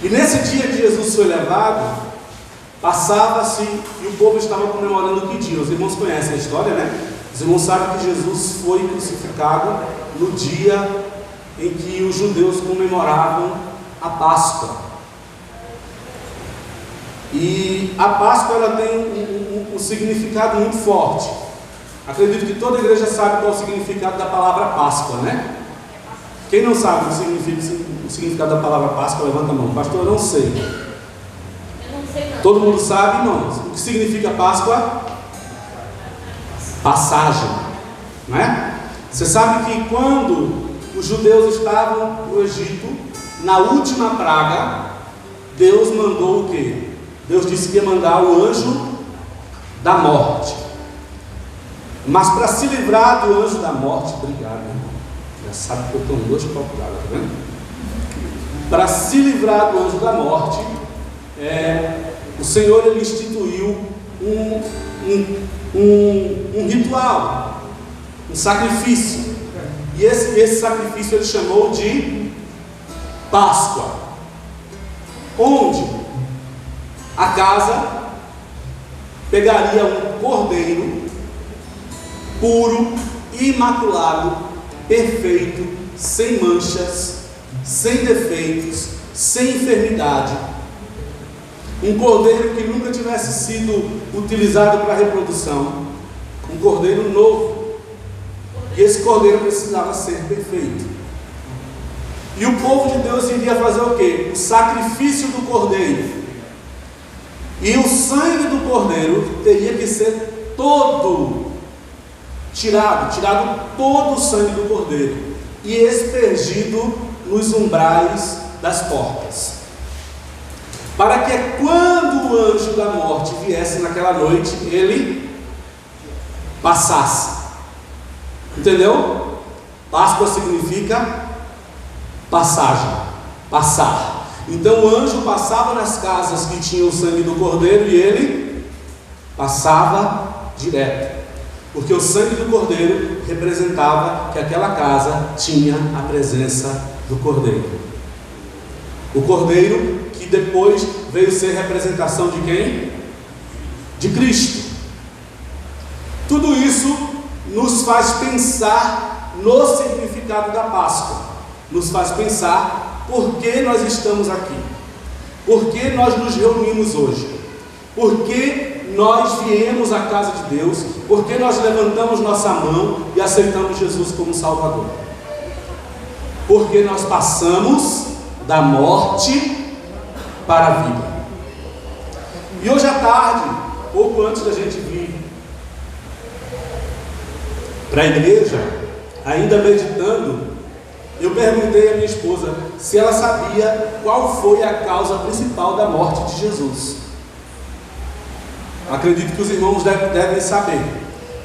[SPEAKER 8] E nesse dia que Jesus foi levado, passava-se e o povo estava comemorando que dia? Os irmãos conhecem a história, né? Os irmãos sabem que Jesus foi crucificado no dia em que os judeus comemoravam a Páscoa. E a Páscoa ela tem um significado muito forte. Acredito que toda igreja sabe qual é o significado da palavra Páscoa, né? Quem não sabe o significado da palavra Páscoa, levanta a mão. Pastor, eu não sei.
[SPEAKER 2] Eu não sei não.
[SPEAKER 8] Todo mundo sabe, irmãos? O que significa Páscoa? Passagem, não é? Você sabe que quando os judeus estavam no Egito, na última praga, Deus mandou o quê? Deus disse que ia mandar o anjo da morte. Mas para se livrar do anjo da morte, obrigado, irmão. Já sabe que eu estou dois copos d'água, tá vendo? Para se livrar do anjo da morte, o Senhor ele instituiu um ritual, um sacrifício. E esse sacrifício ele chamou de Páscoa, onde a casa pegaria um cordeiro puro, imaculado, perfeito, sem manchas, sem defeitos, sem enfermidade. Um cordeiro que nunca tivesse sido utilizado para reprodução. Um cordeiro novo. E esse cordeiro precisava ser perfeito. E o povo de Deus iria fazer o quê? O sacrifício do cordeiro. E o sangue do cordeiro teria que ser todo tirado todo o sangue do cordeiro e aspergido nos umbrais das portas, para que quando o anjo da morte viesse naquela noite, ele passasse. Entendeu? Páscoa significa passagem, passar. Então o anjo passava nas casas que tinham o sangue do cordeiro e ele passava direto. Porque o sangue do cordeiro representava que aquela casa tinha a presença do cordeiro. O cordeiro que depois veio ser representação de quem? De Cristo. Tudo isso nos faz pensar no significado da Páscoa. Nos faz pensar por que nós estamos aqui. Por que nós nos reunimos hoje. Por que nós viemos à casa de Deus, porque nós levantamos nossa mão e aceitamos Jesus como Salvador. Porque nós passamos da morte para a vida. E hoje à tarde, pouco antes da gente vir para a igreja, ainda meditando, eu perguntei à minha esposa se ela sabia qual foi a causa principal da morte de Jesus. Acredito que os irmãos devem saber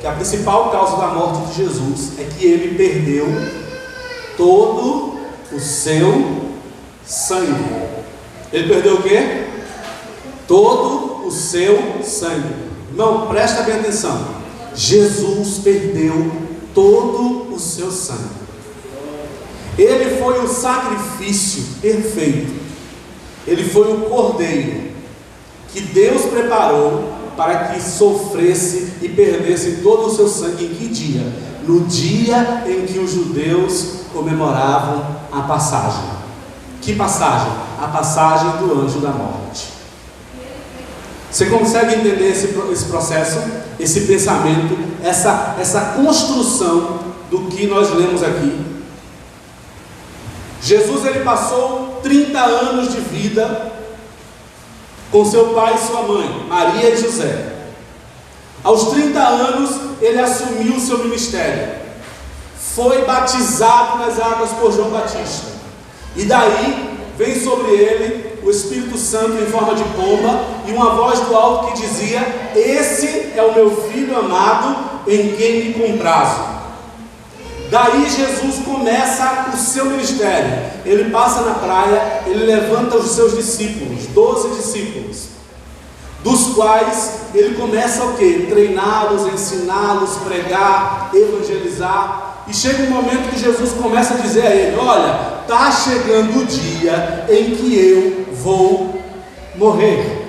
[SPEAKER 8] que a principal causa da morte de Jesus é que ele perdeu todo o seu sangue. Ele perdeu o quê? Todo o seu sangue. Irmão, presta bem atenção. Jesus perdeu todo o seu sangue. Ele foi o sacrifício perfeito. Ele foi o cordeiro que Deus preparou para que sofresse e perdesse todo o seu sangue. Em que dia? No dia em que os judeus comemoravam a passagem. Que passagem? A passagem do anjo da morte. Você consegue entender esse processo? Esse pensamento? Essa construção do que nós lemos aqui? Jesus ele passou 30 anos de vida com seu pai e sua mãe, Maria e José. Aos 30 anos, ele assumiu o seu ministério. Foi batizado nas águas por João Batista. E daí, vem sobre ele o Espírito Santo em forma de pomba e uma voz do alto que dizia: esse é o meu filho amado, em quem me comprazo. Daí Jesus começa o seu ministério. Ele passa na praia, ele levanta os seus discípulos, 12 discípulos, dos quais ele começa o quê? Treiná-los, ensiná-los, pregar, evangelizar. E chega um momento que Jesus começa a dizer a ele: olha, está chegando o dia em que eu vou morrer.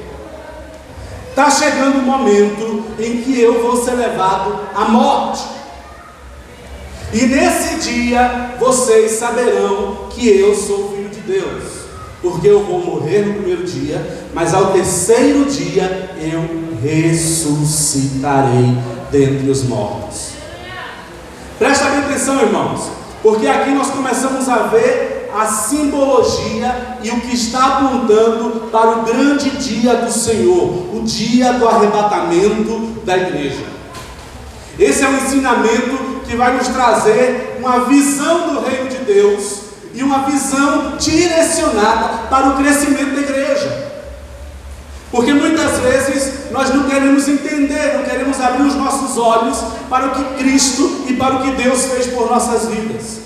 [SPEAKER 8] Está chegando o momento em que eu vou ser levado à morte. E nesse dia vocês saberão que eu sou filho de Deus, porque eu vou morrer no primeiro dia, mas ao terceiro dia eu ressuscitarei dentre os mortos. Presta bem atenção, irmãos, porque aqui nós começamos a ver a simbologia e o que está apontando para o grande dia do Senhor, o dia do arrebatamento da igreja. Esse é um ensinamento que vai nos trazer uma visão do reino de Deus e uma visão direcionada para o crescimento da igreja. Porque muitas vezes nós não queremos entender, não queremos abrir os nossos olhos para o que Cristo e para o que Deus fez por nossas vidas.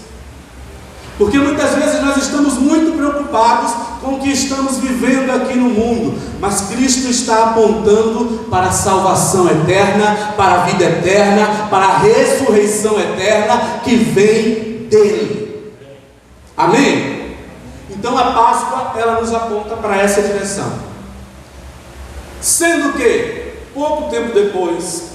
[SPEAKER 8] Porque muitas vezes nós estamos muito preocupados com o que estamos vivendo aqui no mundo, mas Cristo está apontando para a salvação eterna, para a vida eterna, para a ressurreição eterna que vem dele. Amém? Então a Páscoa, ela nos aponta para essa direção. Sendo que, pouco tempo depois,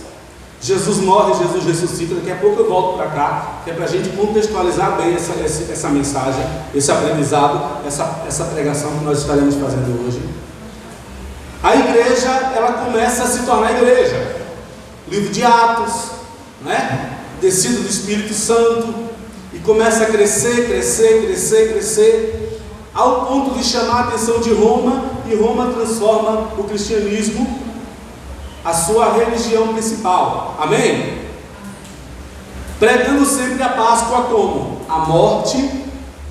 [SPEAKER 8] Jesus morre, Jesus ressuscita. Daqui a pouco eu volto para cá, que é para a gente contextualizar bem essa mensagem, esse aprendizado, essa pregação que nós estaremos fazendo hoje. A igreja, ela começa a se tornar igreja. Livro de Atos, né? Descida do Espírito Santo, e começa a crescer, ao ponto de chamar a atenção de Roma, e Roma transforma o cristianismo a sua religião principal. Amém? Pregando sempre a Páscoa como a morte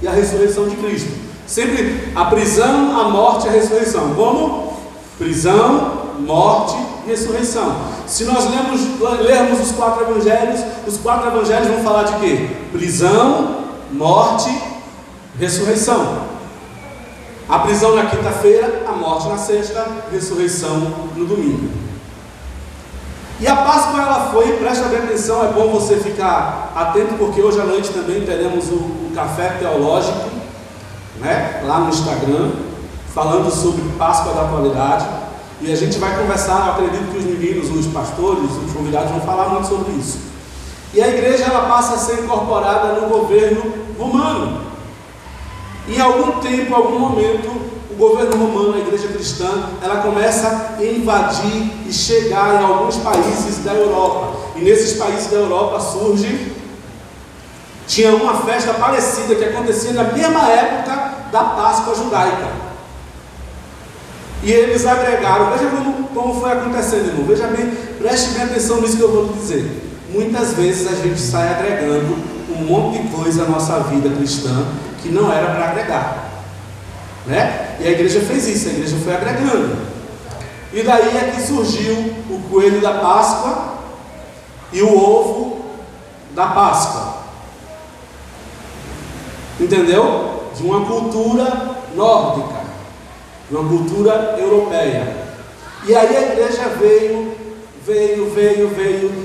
[SPEAKER 8] e a ressurreição de Cristo. Sempre a prisão, a morte e a ressurreição. Como? Prisão, morte e ressurreição. Se nós lermos os quatro evangelhos vão falar de quê? Prisão, morte, ressurreição. A prisão na quinta-feira, a morte na sexta, ressurreição no domingo. E a Páscoa, ela foi, presta bem atenção, é bom você ficar atento, porque hoje à noite também teremos o café teológico, né, lá no Instagram, falando sobre Páscoa da atualidade, e a gente vai conversar. Eu acredito que os meninos, os pastores, os convidados vão falar muito sobre isso. E a igreja, ela passa a ser incorporada no governo romano. Em algum tempo, em algum momento, o governo romano, a igreja cristã, ela começa a invadir e chegar em alguns países da Europa. E nesses países da Europa tinha uma festa parecida que acontecia na mesma época da Páscoa judaica. E eles agregaram, veja como foi acontecendo, irmão. Veja bem, preste bem atenção nisso que eu vou lhe dizer. Muitas vezes a gente sai agregando um monte de coisa à nossa vida cristã que não era para agregar, né? E a igreja fez isso, a igreja foi agregando. E daí é que surgiu o coelho da Páscoa e o ovo da Páscoa. Entendeu? De uma cultura nórdica, de uma cultura europeia. E aí a igreja veio,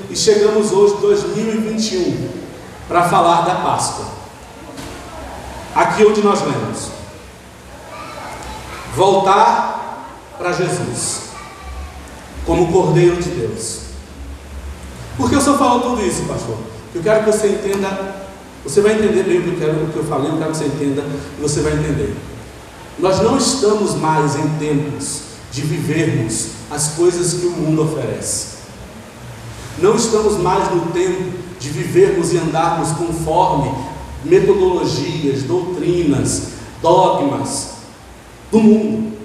[SPEAKER 8] e chegamos hoje, 2021, para falar da Páscoa. Aqui onde nós lemos: voltar para Jesus como Cordeiro de Deus. Por que eu só falo tudo isso, pastor? Eu quero que você entenda. Você vai entender bem o que eu falei. Eu quero que você entenda e você vai entender. Nós não estamos mais em tempos de vivermos as coisas que o mundo oferece. Não estamos mais no tempo de vivermos e andarmos conforme metodologias, doutrinas, dogmas do mundo.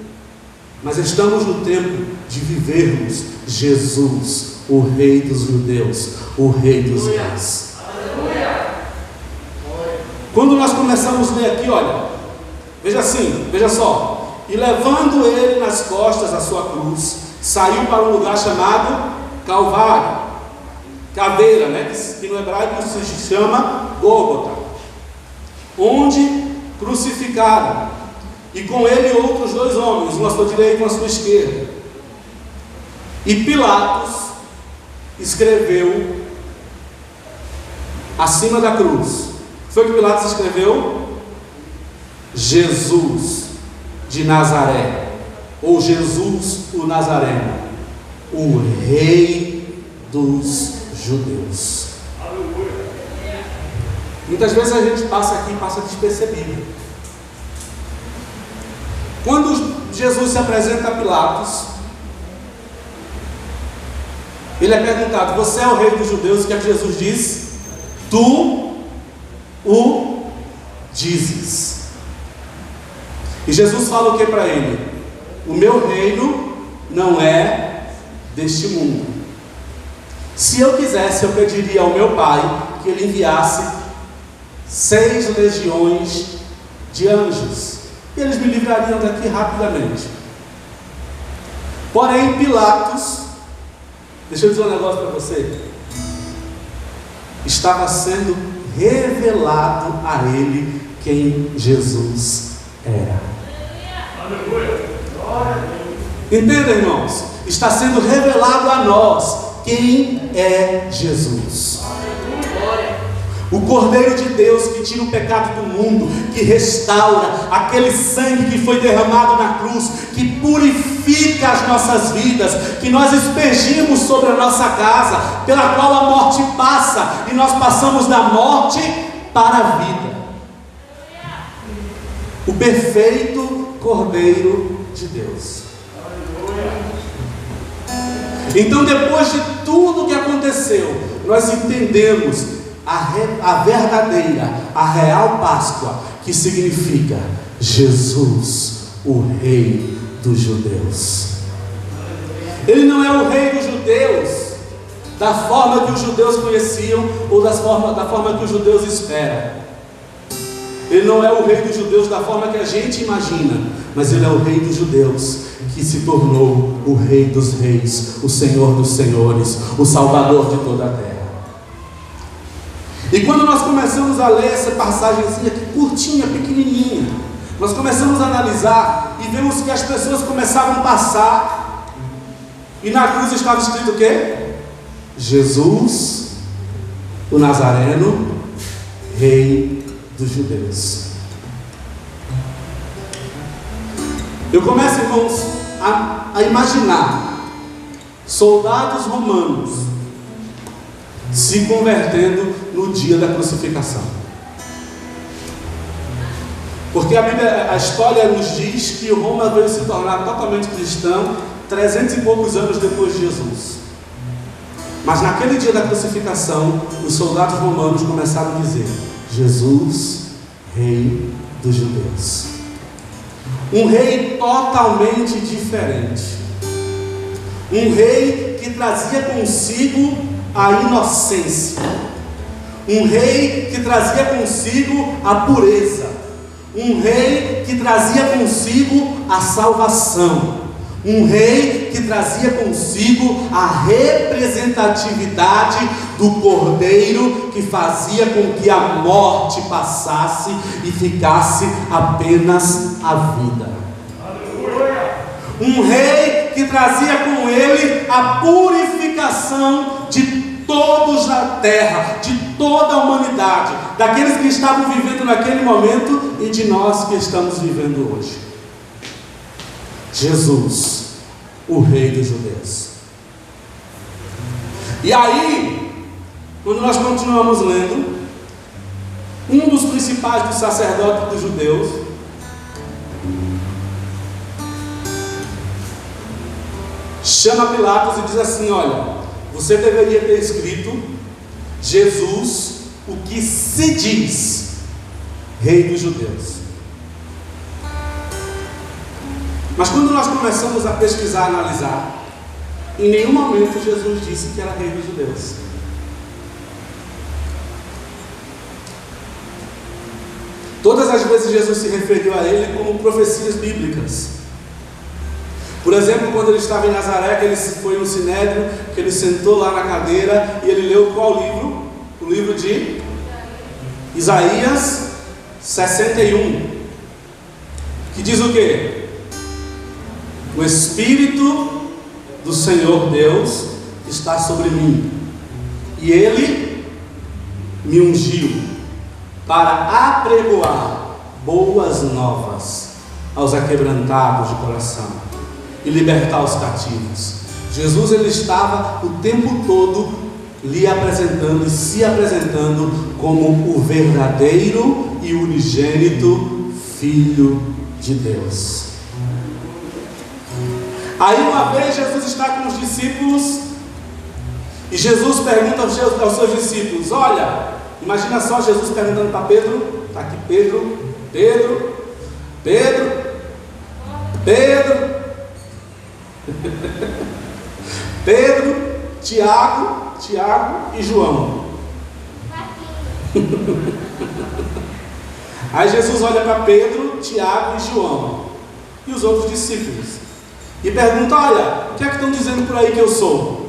[SPEAKER 8] Mas estamos no tempo de vivermos Jesus, o Rei dos judeus, o Rei dos reis. Quando nós começamos a ler aqui, olha, veja só: e levando ele nas costas a sua cruz, saiu para um lugar chamado Calvário, caveira, né, que no hebraico se chama Gólgota, onde crucificaram, e com ele outros dois homens, um à sua direita e um à sua esquerda. E Pilatos escreveu acima da cruz. Foi o que Pilatos escreveu? Jesus de Nazaré, ou Jesus o Nazareno, o Rei dos Judeus. Muitas vezes a gente passa aqui e passa despercebido. Quando Jesus se apresenta a Pilatos, ele é perguntado: você é o Rei dos Judeus? O que é que Jesus diz? Tu o dizes. E Jesus fala o que para ele? O meu reino não é deste mundo. Se eu quisesse, eu pediria ao meu Pai que ele enviasse 6 legiões de anjos, e eles me livrariam daqui rapidamente. Porém, Pilatos, deixa eu dizer um negócio para você, estava sendo revelado a ele quem Jesus era. Entenda, irmãos? Está sendo revelado a nós quem é Jesus. O Cordeiro de Deus que tira o pecado do mundo, que restaura, aquele sangue que foi derramado na cruz, que purifica as nossas vidas, que nós aspergimos sobre a nossa casa, pela qual a morte passa e nós passamos da morte para a vida. O perfeito Cordeiro de Deus. Então, depois de tudo que aconteceu, nós entendemos a verdadeira, a real Páscoa, que significa Jesus, o Rei dos Judeus. Ele não é o Rei dos Judeus da forma que os judeus conheciam ou da forma que os judeus esperam. Ele não é o Rei dos Judeus da forma que a gente imagina, mas ele é o Rei dos Judeus, que se tornou o Rei dos Reis, o Senhor dos Senhores, o Salvador de toda a terra. E quando nós começamos a ler essa passagenzinha aqui, curtinha, pequenininha, nós começamos a analisar e vemos que as pessoas começavam a passar, e na cruz estava escrito o quê? Jesus, o Nazareno, Rei dos Judeus. Eu começo, irmãos, a imaginar soldados romanos se convertendo no dia da crucificação. Porque a história nos diz que Roma veio se tornar totalmente cristão 300 e poucos anos depois de Jesus. Mas naquele dia da crucificação, os soldados romanos começaram a dizer: Jesus, Rei dos Judeus. Um rei totalmente diferente. Um rei que trazia consigo a inocência. Um rei que trazia consigo a pureza. Um rei que trazia consigo a salvação. Um rei que trazia consigo a representatividade do Cordeiro, que fazia com que a morte passasse e ficasse apenas a vida. Um rei que trazia com ele a purificação de todos na terra, de toda a humanidade, daqueles que estavam vivendo naquele momento e de nós que estamos vivendo hoje. Jesus, o Rei dos Judeus. E aí, quando nós continuamos lendo, um dos principais dos sacerdotes dos judeus chama Pilatos e diz assim: olha, você deveria ter escrito Jesus, o que se diz Rei dos Judeus. Mas quando nós começamos a pesquisar, analisar, em nenhum momento Jesus disse que era Rei dos Judeus. Todas as vezes Jesus se referiu a ele como profecias bíblicas. Por exemplo, quando ele estava em Nazaré, que ele foi no Sinédrio, que ele sentou lá na cadeira e ele leu qual livro? O livro de Isaías 61, que diz o quê? O Espírito do Senhor Deus está sobre mim, e Ele me ungiu para apregoar boas novas aos aquebrantados de coração e libertar os cativos. Jesus, ele estava o tempo todo lhe apresentando e se apresentando como o verdadeiro e unigênito Filho de Deus. Aí uma vez Jesus está com os discípulos e Jesus pergunta aos seus discípulos: olha, imagina só Jesus perguntando para Pedro, está aqui Pedro, Tiago e João. Aí Jesus olha para Pedro, Tiago e João e os outros discípulos e pergunta: olha, o que é que estão dizendo por aí que eu sou?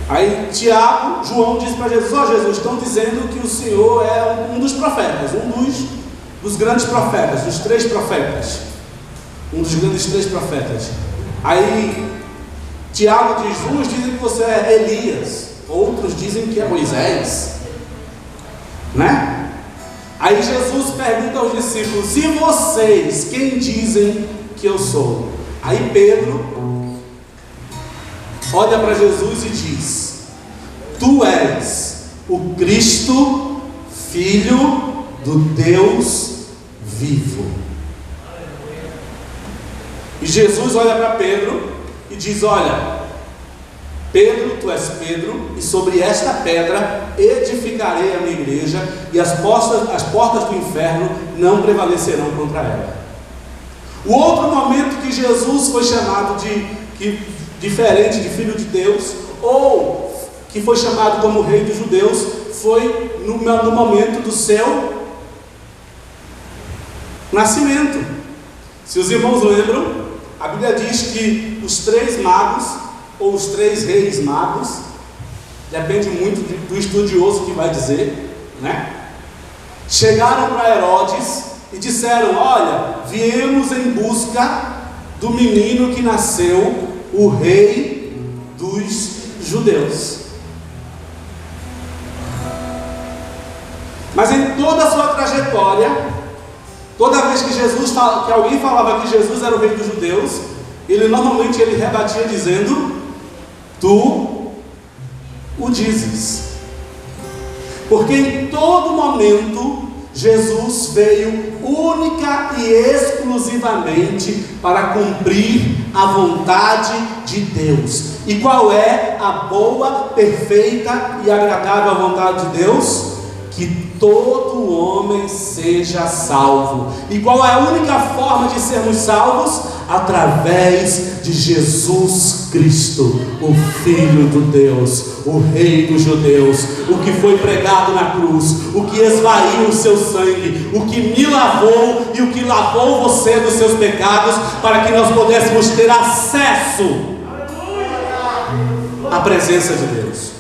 [SPEAKER 8] Aí João diz para Jesus: ó Jesus, estão dizendo que o Senhor é um dos profetas, dos grandes profetas, dos 3 profetas, um dos grandes 3 profetas. Aí Tiago diz: uns dizem que você é Elias, outros dizem que é Moisés, né? Aí Jesus pergunta aos discípulos: e vocês, quem dizem que eu sou? Aí Pedro olha para Jesus e diz: tu és o Cristo, Filho do Deus vivo. E Jesus olha para Pedro e diz: olha, Pedro, tu és Pedro, e sobre esta pedra edificarei a minha igreja, e as portas do inferno não prevalecerão contra ela. O outro momento que Jesus foi chamado diferente de Filho de Deus, ou que foi chamado como Rei dos Judeus, foi no momento do seu nascimento. Se os irmãos lembram, a Bíblia diz que os 3 magos, ou os 3 reis magos, depende muito do estudioso que vai dizer, né? Chegaram para Herodes e disseram: olha, viemos em busca do menino que nasceu, o rei dos judeus. Mas em toda a sua trajetória, toda vez que alguém falava que Jesus era o rei dos judeus, ele normalmente rebatia dizendo: tu o dizes. Porque em todo momento Jesus veio única e exclusivamente para cumprir a vontade de Deus. E qual é a boa, perfeita e agradável vontade de Deus? Que todo homem seja salvo. E qual é a única forma de sermos salvos? Através de Jesus Cristo, o Filho do Deus, o Rei dos judeus, o que foi pregado na cruz, o que esvaiu o seu sangue, o que me lavou e o que lavou você dos seus pecados, para que nós pudéssemos ter acesso à presença de Deus.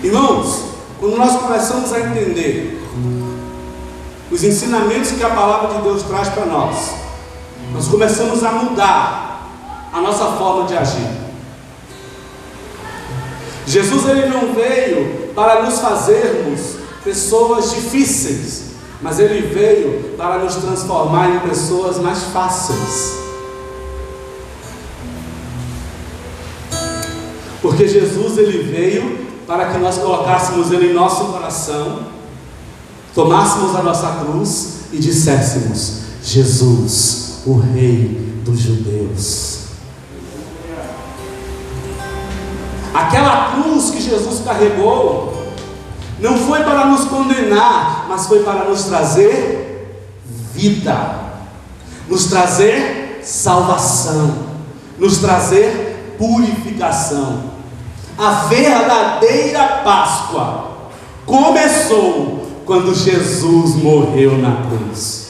[SPEAKER 8] Irmãos, quando nós começamos a entender os ensinamentos que a palavra de Deus traz para nós, nós começamos a mudar a nossa forma de agir. Jesus, ele não veio para nos fazermos pessoas difíceis, mas ele veio para nos transformar em pessoas mais fáceis. Porque Jesus, ele veio para que nós colocássemos ele em nosso coração, tomássemos a nossa cruz e disséssemos: Jesus, o Rei dos judeus. Aquela cruz que Jesus carregou não foi para nos condenar, mas foi para nos trazer vida, nos trazer salvação, nos trazer purificação. A verdadeira Páscoa começou quando Jesus morreu na cruz.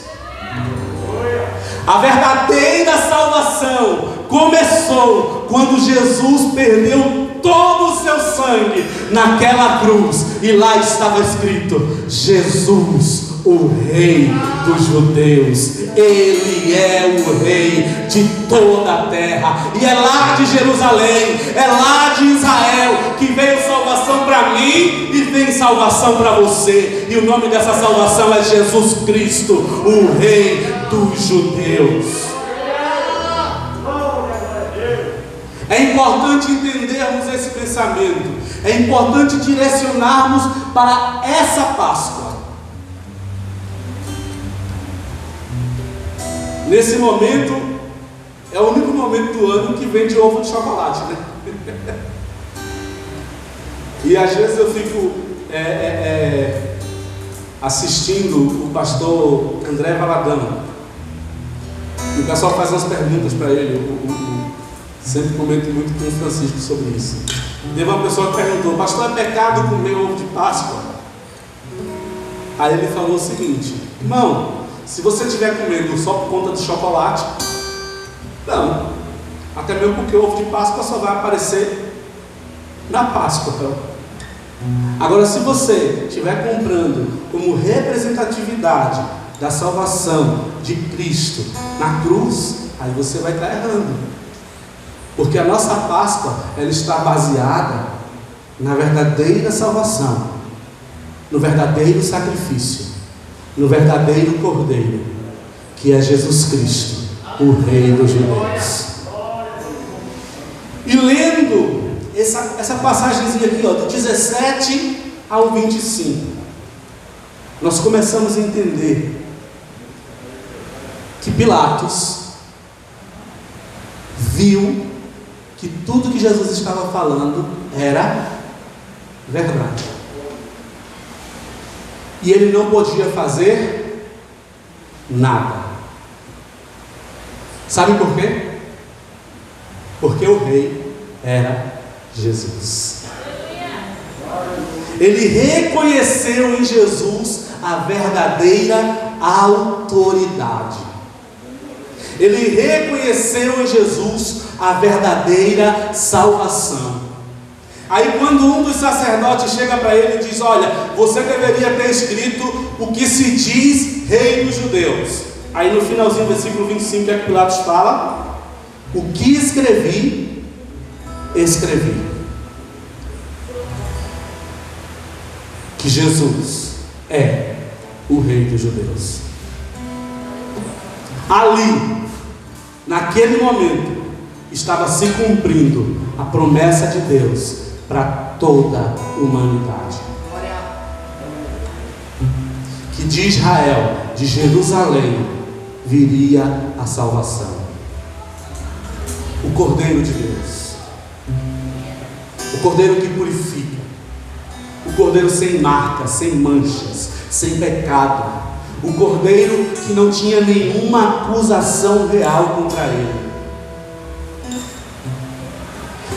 [SPEAKER 8] A verdadeira salvação começou começou quando Jesus perdeu todo o seu sangue naquela cruz, e lá estava escrito: Jesus, o Rei dos Judeus. Ele é o Rei de toda a terra, e é lá de Jerusalém, é lá de Israel que veio salvação para mim e vem salvação para você. E o nome dessa salvação é Jesus Cristo, o Rei dos Judeus. É importante entendermos esse pensamento, é importante direcionarmos para essa Páscoa. Nesse momento, é o único momento do ano que vende ovo de chocolate, né? E às vezes eu fico assistindo o pastor André Valadão, e o pessoal faz umas perguntas para ele. Sempre comento muito com o Francisco sobre isso. Teve uma pessoa que perguntou: pastor, é pecado comer ovo de Páscoa? Aí ele falou o seguinte: irmão, se você estiver comendo só por conta do chocolate, não. Até mesmo porque o ovo de Páscoa só vai aparecer na Páscoa. Então. Agora, se você estiver comprando como representatividade da salvação de Cristo na cruz, aí você vai estar errando. Porque a nossa Páscoa, ela está baseada na verdadeira salvação, no verdadeiro sacrifício, no verdadeiro Cordeiro, que é Jesus Cristo, o Rei dos Judeus. E lendo essa passagenzinha aqui, do 17 ao 25, nós começamos a entender que Pilatos viu que tudo que Jesus estava falando era verdade. E ele não podia fazer nada. Sabe por quê? Porque o rei era Jesus. Ele reconheceu em Jesus a verdadeira autoridade. Ele reconheceu em Jesus a verdadeira salvação. Aí quando um dos sacerdotes chega para ele e diz: olha, você deveria ter escrito o que se diz Rei dos Judeus. Aí no finalzinho do versículo 25 é que Pilatos fala: o que escrevi, escrevi. Que Jesus é o Rei dos Judeus. Ali, naquele momento, estava se cumprindo a promessa de Deus para toda a humanidade. Que de Israel, de Jerusalém, viria a salvação. O Cordeiro de Deus, o Cordeiro que purifica, o Cordeiro sem marcas, sem manchas, sem pecado, o Cordeiro que não tinha nenhuma acusação real contra ele.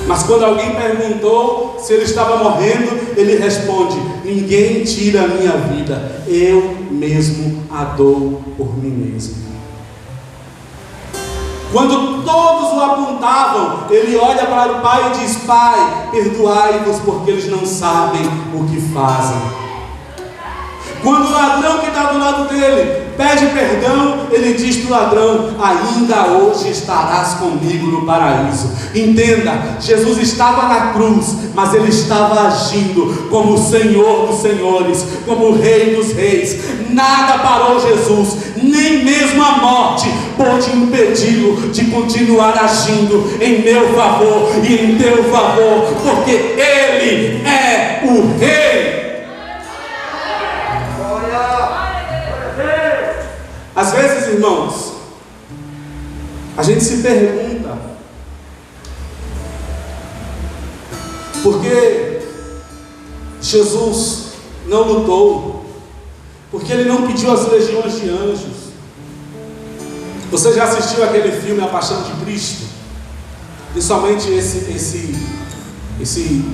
[SPEAKER 8] Mas quando alguém perguntou se ele estava morrendo, ele responde: ninguém tira a minha vida, eu mesmo a dou por mim mesmo. Quando todos o apontavam, ele olha para o Pai e diz: Pai, perdoai-vos, porque eles não sabem o que fazem. Quando o ladrão que está do lado dele pede perdão, ele diz para o ladrão: ainda hoje estarás comigo no paraíso. Entenda, Jesus estava na cruz, mas ele estava agindo como o Senhor dos senhores, como o Rei dos reis. Nada parou Jesus, nem mesmo a morte pôde impedi-lo de continuar agindo em meu favor e em teu favor, porque ele é o Rei. Às vezes, irmãos, a gente se pergunta: por que Jesus não lutou? Por que ele não pediu as legiões de anjos? Você já assistiu aquele filme A Paixão de Cristo? Principalmente esse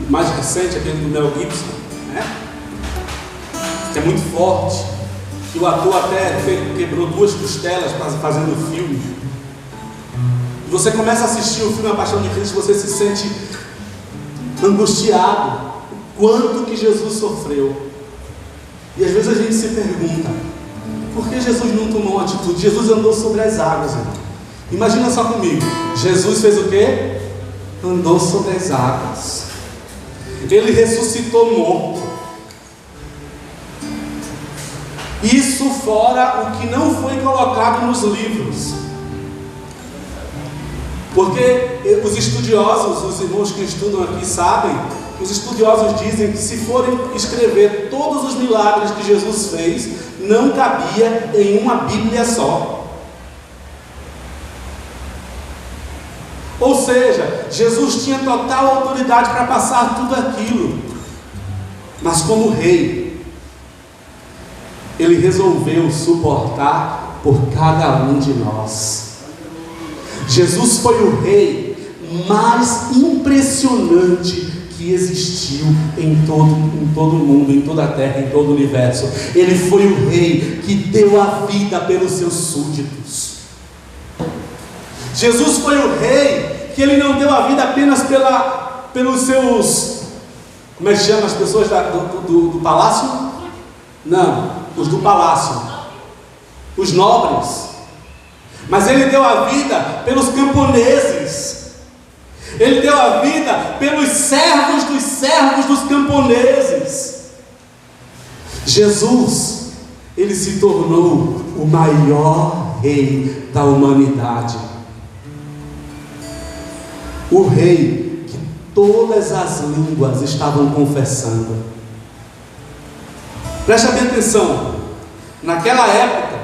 [SPEAKER 8] mais recente, aquele do Mel Gibson, né? Que é muito forte. Que o ator até quebrou 2 costelas fazendo o filme. E você começa a assistir o filme A Paixão de Cristo, você se sente angustiado. O quanto que Jesus sofreu. E às vezes a gente se pergunta, por que Jesus não tomou uma atitude? Jesus andou sobre as águas, irmão. Imagina só comigo, Jesus fez o quê? Andou sobre as águas. Ele ressuscitou morto. Isso fora o que não foi colocado nos livros. Porque os estudiosos, os irmãos que estudam aqui sabem, os estudiosos dizem que se forem escrever todos os milagres que Jesus fez, não cabia em uma Bíblia só. Ou seja, Jesus tinha total autoridade para passar tudo aquilo. Mas como rei, Ele resolveu suportar por cada um de nós. Jesus foi o rei mais impressionante que existiu em todo o mundo, em toda a terra, em todo o universo. Ele foi o rei que deu a vida pelos seus súditos. Jesus foi o rei que Ele não deu a vida apenas pelos seus, como é que chama as pessoas do palácio? Não, os do palácio, os nobres. Mas Ele deu a vida pelos camponeses. Ele deu a vida pelos servos dos camponeses. Jesus, Ele se tornou o maior rei da humanidade. O rei que todas as línguas estavam confessando. Preste bem atenção. Naquela época,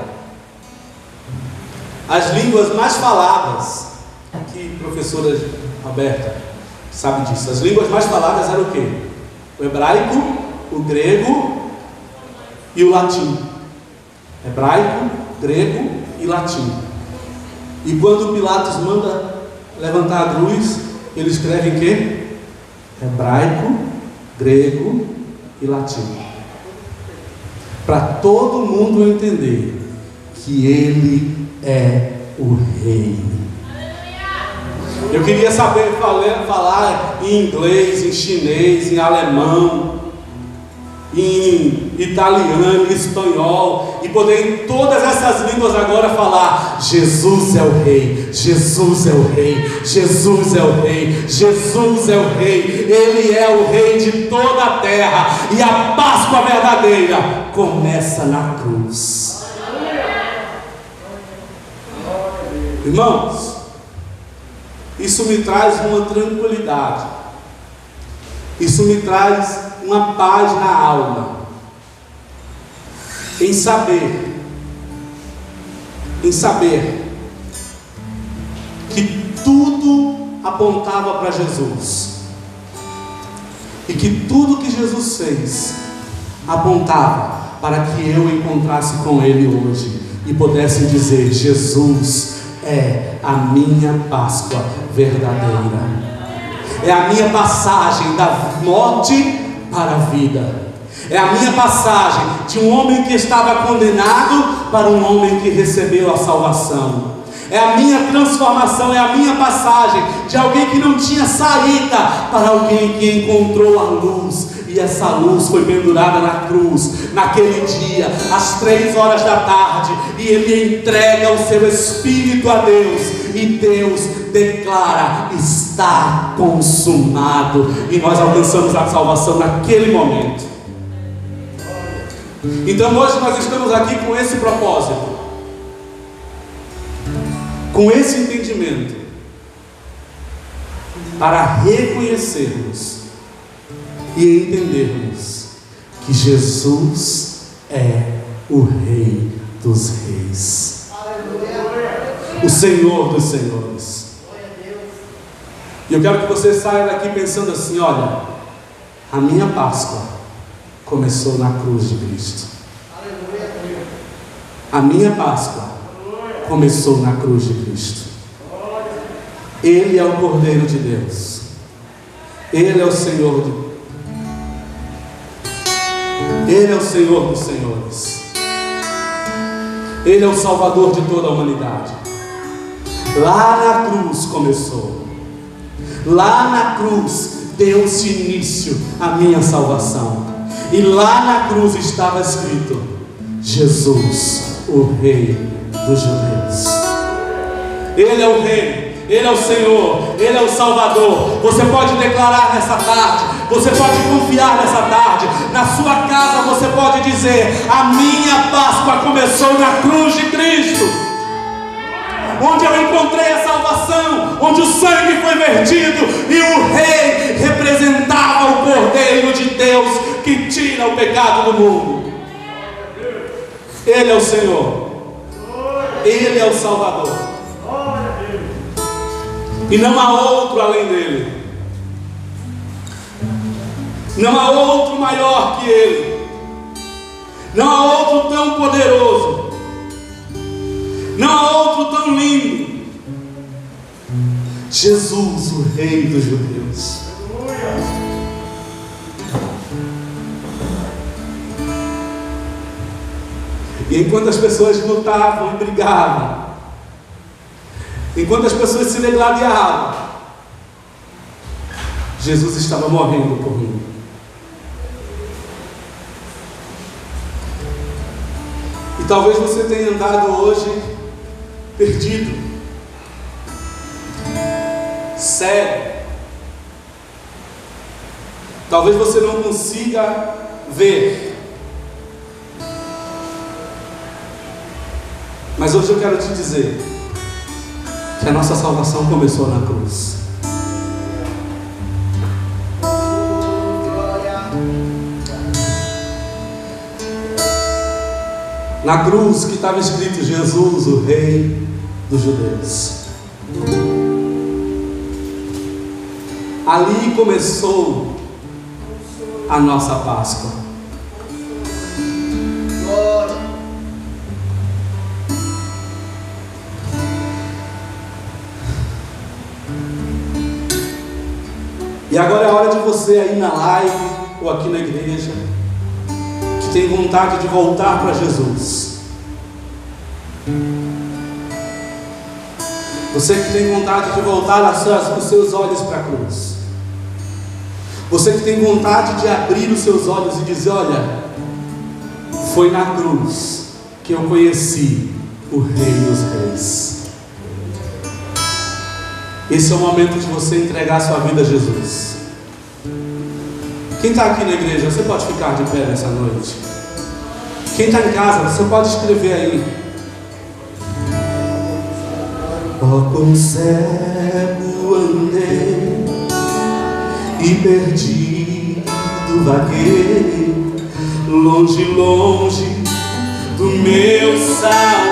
[SPEAKER 8] as línguas mais faladas, aqui professora Roberta sabe disso, as línguas mais faladas eram o quê? O hebraico, o grego e o latim. Hebraico, grego e latim. E quando Pilatos manda levantar a cruz, ele escreve em quê? Hebraico, grego e latim. Para todo mundo entender que Ele é o rei. Eu queria saber falar em inglês, em chinês, em alemão, em italiano, em espanhol, e poder em todas essas línguas agora falar: Jesus é o rei, Jesus é o rei, Jesus é o rei, Jesus é o rei. Ele é o rei de toda a terra. E a Páscoa verdadeira começa na cruz. Irmãos, isso me traz uma tranquilidade, isso me traz uma paz na alma, em saber que tudo apontava para Jesus, e que tudo que Jesus fez apontava para que eu encontrasse com Ele hoje e pudesse dizer: Jesus é a minha Páscoa verdadeira. É a minha passagem da morte para a vida. É a minha passagem de um homem que estava condenado para um homem que recebeu a salvação. É a minha transformação, é a minha passagem de alguém que não tinha saída para alguém que encontrou a luz. E essa luz foi pendurada na cruz, naquele dia, às 3 horas da tarde. E Ele entrega o seu Espírito a Deus. E Deus declara: está consumado. E nós alcançamos a salvação naquele momento. Então hoje nós estamos aqui com esse propósito, com esse entendimento, para reconhecermos e entendermos que Jesus é o Rei dos Reis, o Senhor dos Senhores. E eu quero que você saia daqui pensando assim: olha, a minha Páscoa começou na cruz de Cristo. A minha Páscoa começou na cruz de Cristo. Ele é o Cordeiro de Deus. Ele é o Senhor Ele é o Senhor dos Senhores. Ele é o Salvador de toda a humanidade. Lá na cruz começou. Lá na cruz deu-se início à minha salvação. E lá na cruz estava escrito: Jesus, o Rei dos Judeus. Ele é o Rei, Ele é o Senhor, Ele é o Salvador. Você pode declarar nessa tarde, você pode confiar nessa tarde. Na sua casa você pode dizer: a minha Páscoa começou na cruz de Cristo, onde eu encontrei a salvação, onde o sangue foi vertido e o Rei representava o Cordeiro de Deus que tira o pecado do mundo. Ele é o Senhor, Ele é o Salvador, e não há outro além dele. Não há outro maior que Ele. Não há outro tão poderoso. Não há outro tão lindo. Jesus, o Rei dos Judeus. E enquanto as pessoas lutavam e brigavam, enquanto as pessoas se degladiavam, Jesus estava morrendo por mim. E talvez você tenha andado hoje perdido, cego. Talvez você não consiga ver. Mas hoje eu quero te dizer que a nossa salvação começou na cruz. Na cruz que estava escrito: Jesus, o Rei dos Judeus. Ali começou a nossa Páscoa. E agora é a hora de você aí na live ou aqui na igreja que tem vontade de voltar para Jesus. Você que tem vontade de voltar os seus olhos para a cruz. Você que tem vontade de abrir os seus olhos e dizer: olha, foi na cruz que eu conheci o Rei dos Reis. Esse é o momento de você entregar a sua vida a Jesus. Quem está aqui na igreja, você pode ficar de pé nessa noite. Quem está em casa, você pode escrever aí: ó, como cego andei e perdido vaguei, longe, longe do meu Salvador.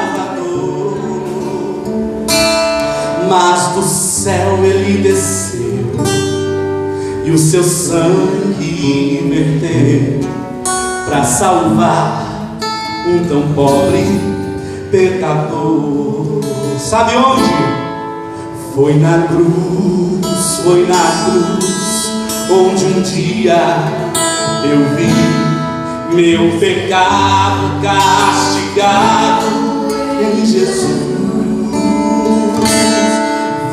[SPEAKER 8] Mas do céu Ele desceu e o seu sangue verteu para salvar um tão pobre pecador. Sabe onde? Foi na cruz, onde um dia eu vi meu pecado castigado em Jesus.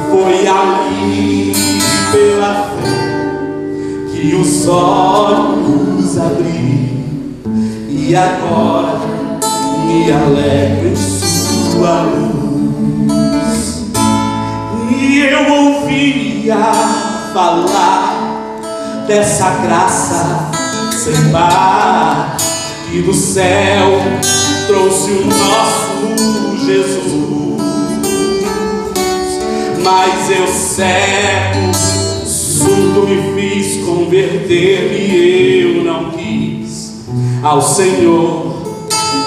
[SPEAKER 8] Foi ali pela fé que os olhos abri, e agora me alegro em sua luz. E eu ouvia falar dessa graça sem par que do céu trouxe o nosso Jesus. Mas eu cego, surdo me fiz converter e eu não quis ao Senhor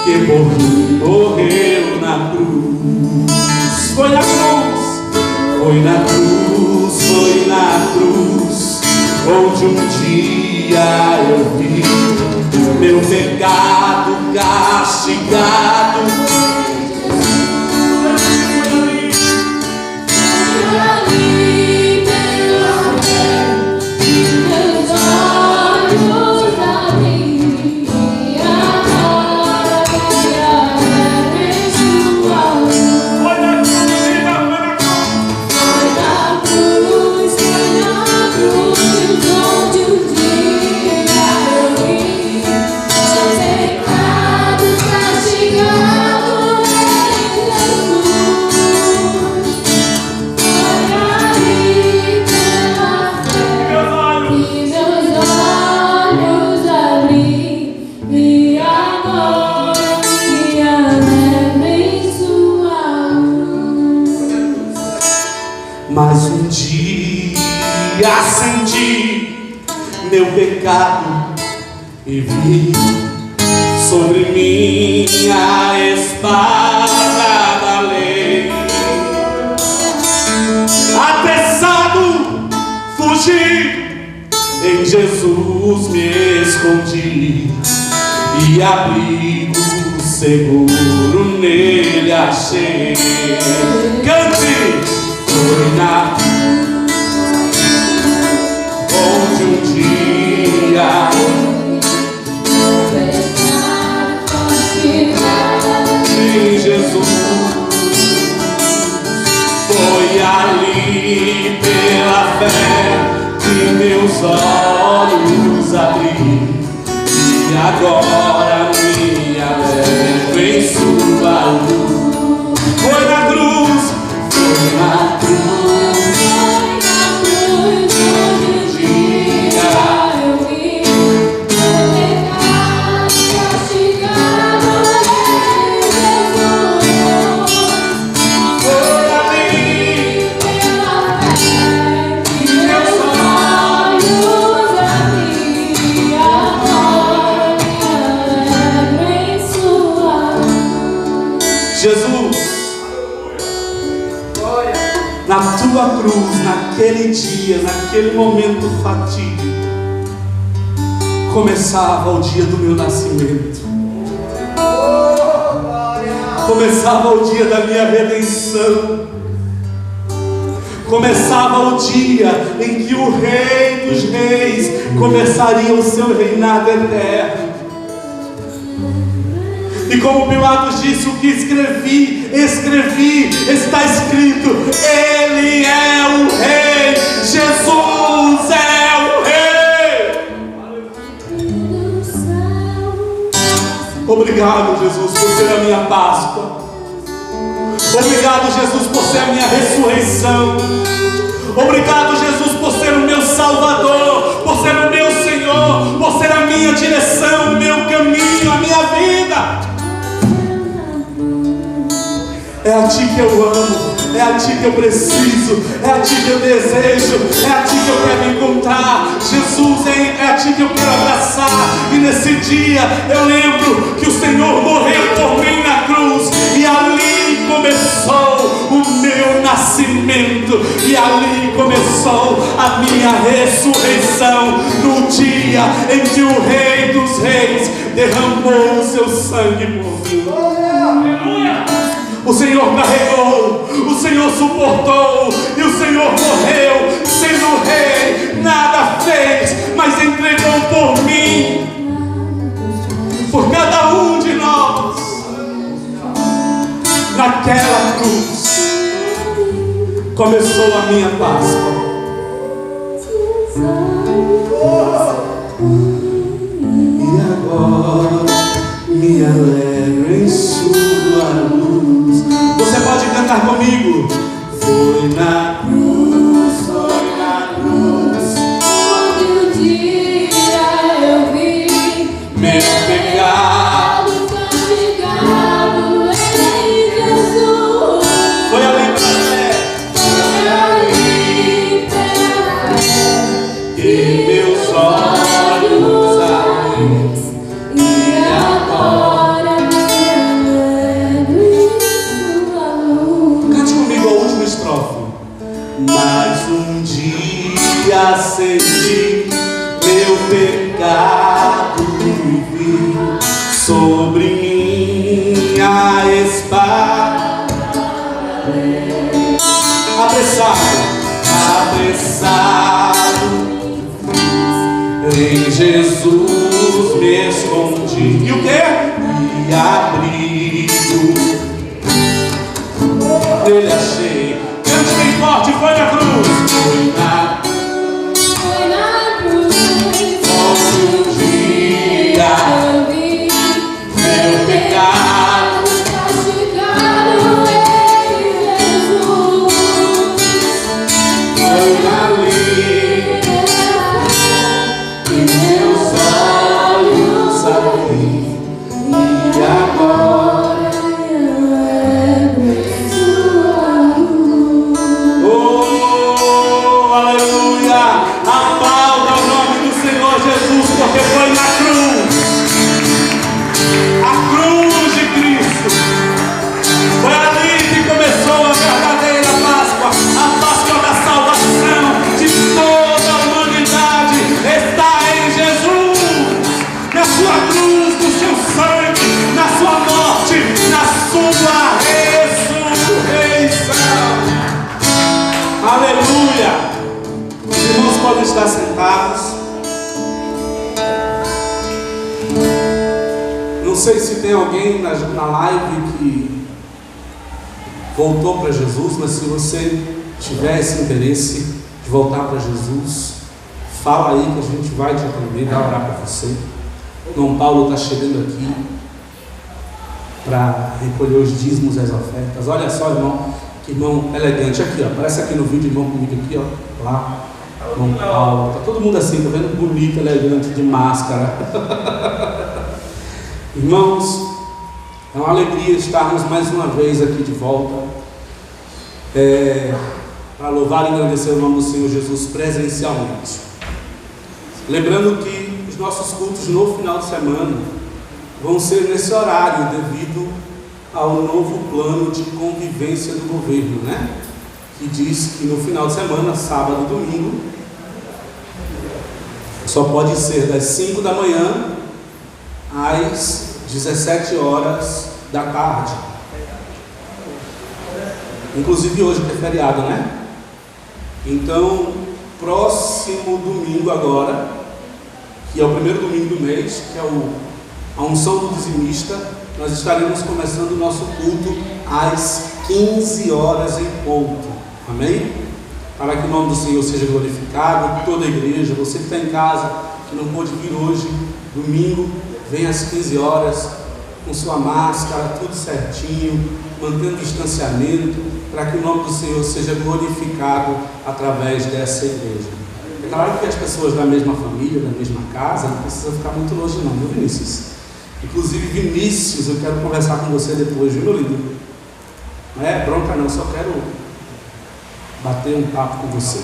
[SPEAKER 8] que por mim morreu na cruz. Foi na cruz, onde um dia eu vi meu pecado castigado. Mas um dia senti meu pecado e vi sobre minha espada da lei. Apressado fugi, em Jesus me escondi e abrigo seguro nele achei. Cante! Foi na onde um dia em Jesus foi ali pela fé que meus olhos abri e agora me alegro em sua luz. Foi na cruz, foi na cruz. Na tua cruz, naquele dia, naquele momento fatídico, começava o dia do meu nascimento, começava o dia da minha redenção, começava o dia em que o Rei dos Reis começaria o seu reinado eterno. E como Pilatos disse, o que escrevi, está escrito: Ele é o Rei, Jesus é o Rei. Obrigado, Jesus, por ser a minha Páscoa. Obrigado, Jesus, por ser a minha ressurreição. Obrigado, Jesus, por ser o meu Salvador, por ser o meu Senhor, por ser a minha direção, o meu caminho, a minha vida. É a Ti que eu amo, é a Ti que eu preciso, é a Ti que eu desejo, é a Ti que eu quero encontrar. Jesus, é a Ti que eu quero abraçar. E nesse dia eu lembro que o Senhor morreu por mim na cruz, e ali começou o meu nascimento, e ali começou a minha ressurreição, no dia em que o Rei dos Reis derramou o seu sangue por mim. O Senhor carregou, o Senhor suportou, e o Senhor morreu, sendo Rei, nada fez, mas entregou por mim, por cada um de nós. Naquela cruz começou a minha Páscoa. E agora me alegro em sua luz. Você pode cantar comigo. Foi na cruz,
[SPEAKER 3] onde um dia eu vi
[SPEAKER 8] meu pecado
[SPEAKER 3] castigado em Jesus.
[SPEAKER 8] Foi ali pela fé,
[SPEAKER 3] Foi ali pela fé
[SPEAKER 8] que meus olhos abrem.
[SPEAKER 3] e agora me alegro em sua luz.
[SPEAKER 8] Cante comigo a última estrofe. Mas um dia senti meu pecado e vi sobre minha espada. Apressado, em Jesus me escondi. E o que? E abrigo nele achei. Cante bem forte, foi na cruz.
[SPEAKER 3] Foi na cruz
[SPEAKER 8] Onde um dia
[SPEAKER 3] eu vi
[SPEAKER 8] meu pecado
[SPEAKER 3] castigado em Jesus.
[SPEAKER 8] foi ali que meus olhos abri. E agora
[SPEAKER 3] me alegro em sua luz.
[SPEAKER 8] oh, podem estar sentados. Não sei se tem alguém na live que voltou para Jesus, mas se você tiver esse interesse de voltar para Jesus, fala aí que a gente vai te atender, vai orar para você. Dom Paulo está chegando aqui para recolher os dízimos e as ofertas. Olha só, irmão, que irmão elegante. Aqui, ó, aparece aqui no vídeo, irmão, comigo aqui, ó, lá, Dom Paulo. Tá todo mundo assim, tá vendo? Bonito, elegante, de máscara. Irmãos, é uma alegria estarmos mais uma vez aqui de volta, para louvar e agradecer o nome do Senhor Jesus presencialmente. Lembrando que os nossos cultos no final de semana vão ser nesse horário, devido ao novo plano de convivência do governo, né? Que diz que no final de semana, sábado e domingo, só pode ser das 5 da manhã às 17 horas da tarde. Inclusive hoje que é feriado, né? Então, próximo domingo agora, que é o primeiro domingo do mês, que é a unção do dizimista, nós estaremos começando o nosso culto às 15 horas em ponto. Amém? Para que o nome do Senhor seja glorificado, toda a igreja, você que está em casa, que não pôde vir hoje, domingo, vem às 15 horas, com sua máscara, tudo certinho, mantendo distanciamento, para que o nome do Senhor seja glorificado através dessa igreja. É claro que as pessoas da mesma família, da mesma casa, não precisam ficar muito longe não, viu, Vinícius? Inclusive, Vinícius, eu quero conversar com você depois, viu, meu lindo? Não é bronca não, só quero bater um papo com você.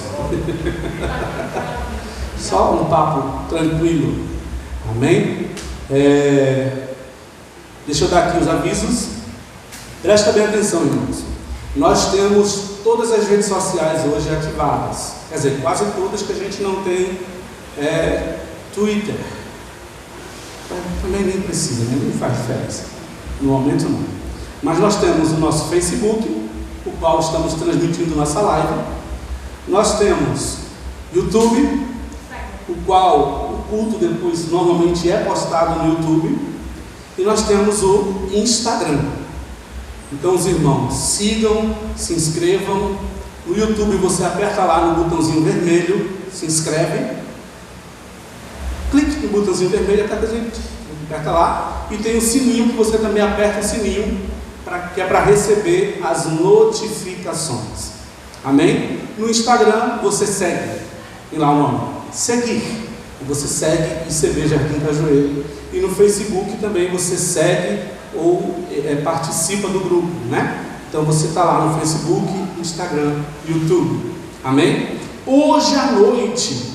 [SPEAKER 8] Só um papo tranquilo. Amém? Deixa eu dar aqui os avisos. Presta bem atenção, irmãos. Nós temos todas as redes sociais hoje ativadas. Quer dizer, quase todas, que a gente não tem Twitter. Também nem precisa, nem faz diferença. No momento não. Mas nós temos o nosso Facebook, o qual estamos transmitindo nossa live. Nós temos YouTube, o qual o culto depois normalmente é postado no YouTube. E nós temos o Instagram. Então os irmãos, sigam, se inscrevam. No YouTube você aperta lá no botãozinho vermelho, se inscreve. Clique no botãozinho vermelho, aperta lá. E tem o sininho, que você também aperta o sininho, que é para receber as notificações. Amém? No Instagram você segue. Tem lá o nome, seguir. Você segue ICB Jardim Cajueiro. E no Facebook também você segue ou participa do grupo, né? Então você está lá no Facebook, Instagram, YouTube. Amém? Hoje à noite,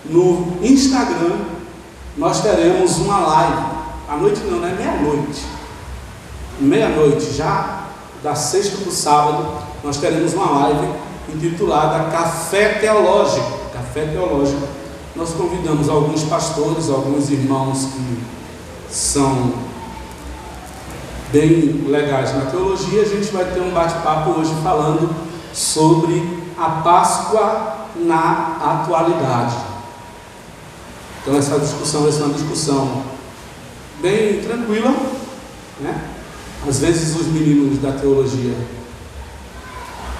[SPEAKER 8] no Instagram, nós teremos uma live. À noite não, né? Meia-noite. Meia-noite, já da sexta para o sábado, nós teremos uma live intitulada Café Teológico. Café Teológico. Nós convidamos alguns pastores, alguns irmãos que são bem legais na teologia. A gente vai ter um bate-papo hoje falando sobre a Páscoa na atualidade. Então essa discussão vai ser uma discussão bem tranquila, né? Às vezes os meninos da teologia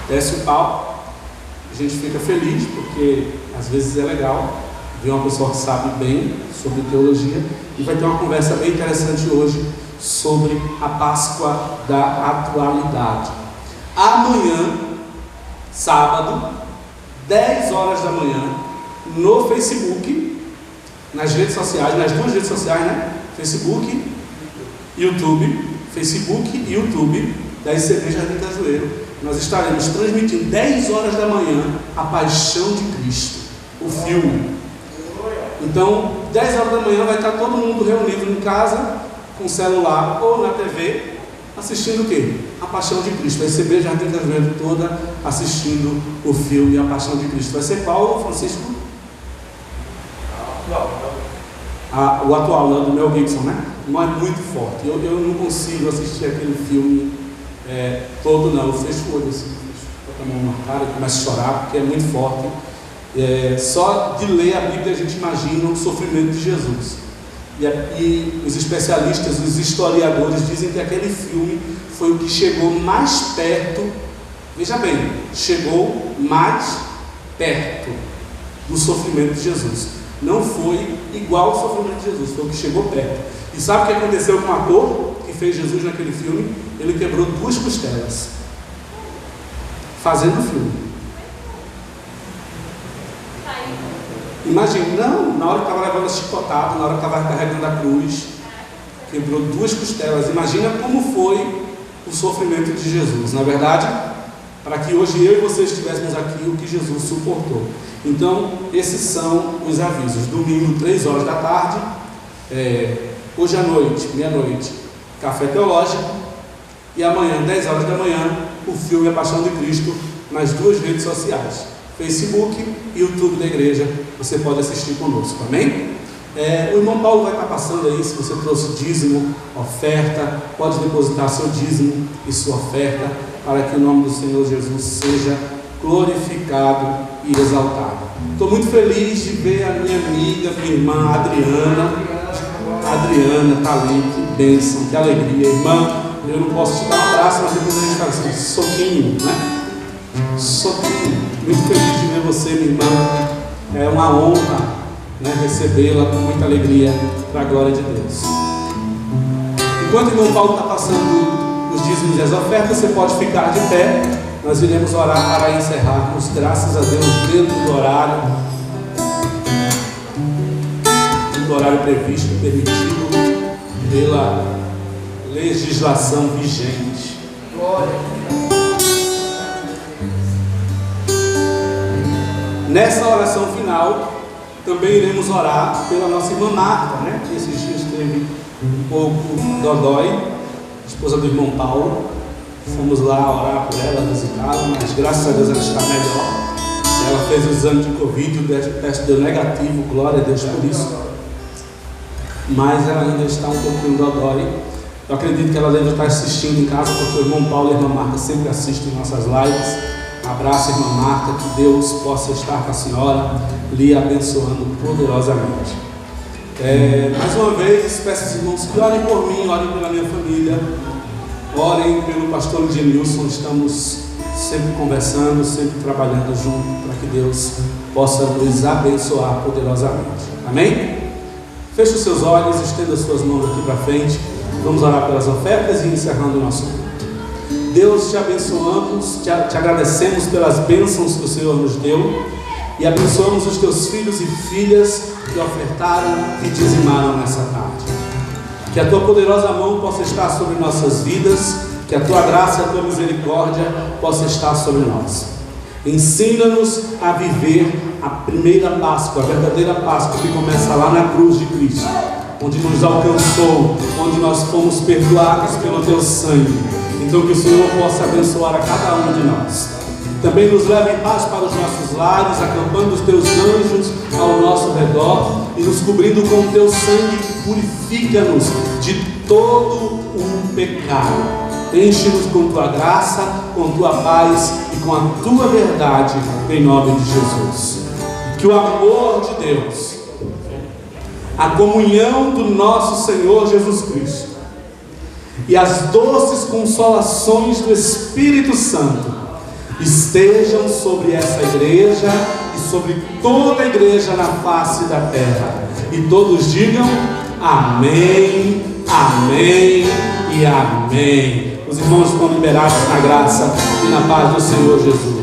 [SPEAKER 8] descem o pau, a gente fica feliz, porque às vezes é legal ver uma pessoa que sabe bem sobre teologia, e vai ter uma conversa bem interessante hoje sobre a Páscoa da atualidade. Amanhã, sábado, 10 horas da manhã, no Facebook, nas redes sociais, nas duas redes sociais, né? Facebook, YouTube da ICB Jardim Cajueiro, nós estaremos transmitindo 10 horas da manhã a Paixão de Cristo, o filme. Então, 10 horas da manhã vai estar todo mundo reunido em casa, com celular ou na TV, assistindo o quê? A Paixão de Cristo. A ICB Jardim Cajueiro toda assistindo o filme A Paixão de Cristo. Vai ser qual, Francisco? O atual, né, do Mel Gibson, né? Não é muito forte. Eu não consigo assistir aquele filme todo, não. Eu fecho o olho assim, boto a mão na cara e começo a chorar, porque é muito forte. Só de ler a Bíblia a gente imagina o sofrimento de Jesus. E os especialistas, os historiadores dizem que aquele filme foi o que chegou mais perto, veja bem, chegou mais perto do sofrimento de Jesus. Não foi igual ao sofrimento de Jesus, foi o que chegou perto. E sabe o que aconteceu com o ator que fez Jesus naquele filme? Ele quebrou 2 costelas fazendo o filme. Imagina, na hora que estava levando a chicotada, na hora que estava carregando a cruz, quebrou 2 costelas. Imagina como foi o sofrimento de Jesus. Na verdade, para que hoje eu e você estivéssemos aqui, o que Jesus suportou. Então, esses são os avisos. Domingo, 3 horas da tarde, hoje à noite, meia-noite, café teológico, e amanhã, 10 horas da manhã, o filme A Paixão de Cristo, nas 2 redes sociais, Facebook e YouTube da igreja. Você pode assistir conosco, amém? O irmão Paulo vai estar passando aí. Se você trouxe dízimo, oferta, pode depositar seu dízimo e sua oferta, para que o nome do Senhor Jesus seja glorificado e exaltado. Estou muito feliz de ver a minha amiga, minha irmã Adriana está ali. Que bênção, que alegria, irmã. Eu não posso te dar um abraço, mas depois a gente faz assim, soquinho, né? Soquinho. Muito feliz de ver você, minha irmã. É uma honra, né, recebê-la com muita alegria para a glória de Deus. Enquanto o irmão Paulo está passando os dízimos e as ofertas, você pode ficar de pé. Nós iremos orar para encerrarmos, graças a Deus, dentro do horário previsto, permitido pela legislação vigente. Nessa oração final, também iremos orar pela nossa irmã Marta, né? Que esses dias esteve um pouco dodói, esposa do irmão Paulo. Fomos lá orar por ela, visitá-la, mas graças a Deus ela está melhor. Ela fez o exame de Covid, o teste deu negativo, glória a Deus por isso. Mas ela ainda está um pouquinho dodói. Eu acredito que ela deve estar assistindo em casa, porque o irmão Paulo e a irmã Marta sempre assistem nossas lives. Abraço, irmã Marta, que Deus possa estar com a senhora, lhe abençoando poderosamente. Mais uma vez, peço aos irmãos que orem por mim, orem pela minha família, orem pelo pastor Genilson. Estamos sempre conversando, sempre trabalhando junto, para que Deus possa nos abençoar poderosamente. Amém? Feche os seus olhos, estenda as suas mãos aqui para frente. Vamos orar pelas ofertas e encerrando o nosso culto. Deus, te abençoamos, te agradecemos pelas bênçãos que o Senhor nos deu e abençoamos os teus filhos e filhas que ofertaram e dizimaram nessa tarde. Que a tua poderosa mão possa estar sobre nossas vidas, que a tua graça e a tua misericórdia possa estar sobre nós. Ensina-nos a viver a primeira Páscoa, a verdadeira Páscoa que começa lá na cruz de Cristo, onde nos alcançou, onde nós fomos perdoados pelo teu sangue. Então que o Senhor possa abençoar a cada um de nós. Também nos leve em paz para os nossos lares, acampando os teus anjos ao nosso redor e nos cobrindo com o teu sangue que purifica-nos de todo o pecado. Enche-nos com tua graça, com tua paz e com a tua verdade, em nome de Jesus. Que o amor de Deus, a comunhão do nosso Senhor Jesus Cristo e as doces consolações do Espírito Santo estejam sobre essa igreja e sobre toda a igreja na face da terra. E todos digam amém, amém e amém. Os irmãos estão liberados na graça e na paz do Senhor Jesus.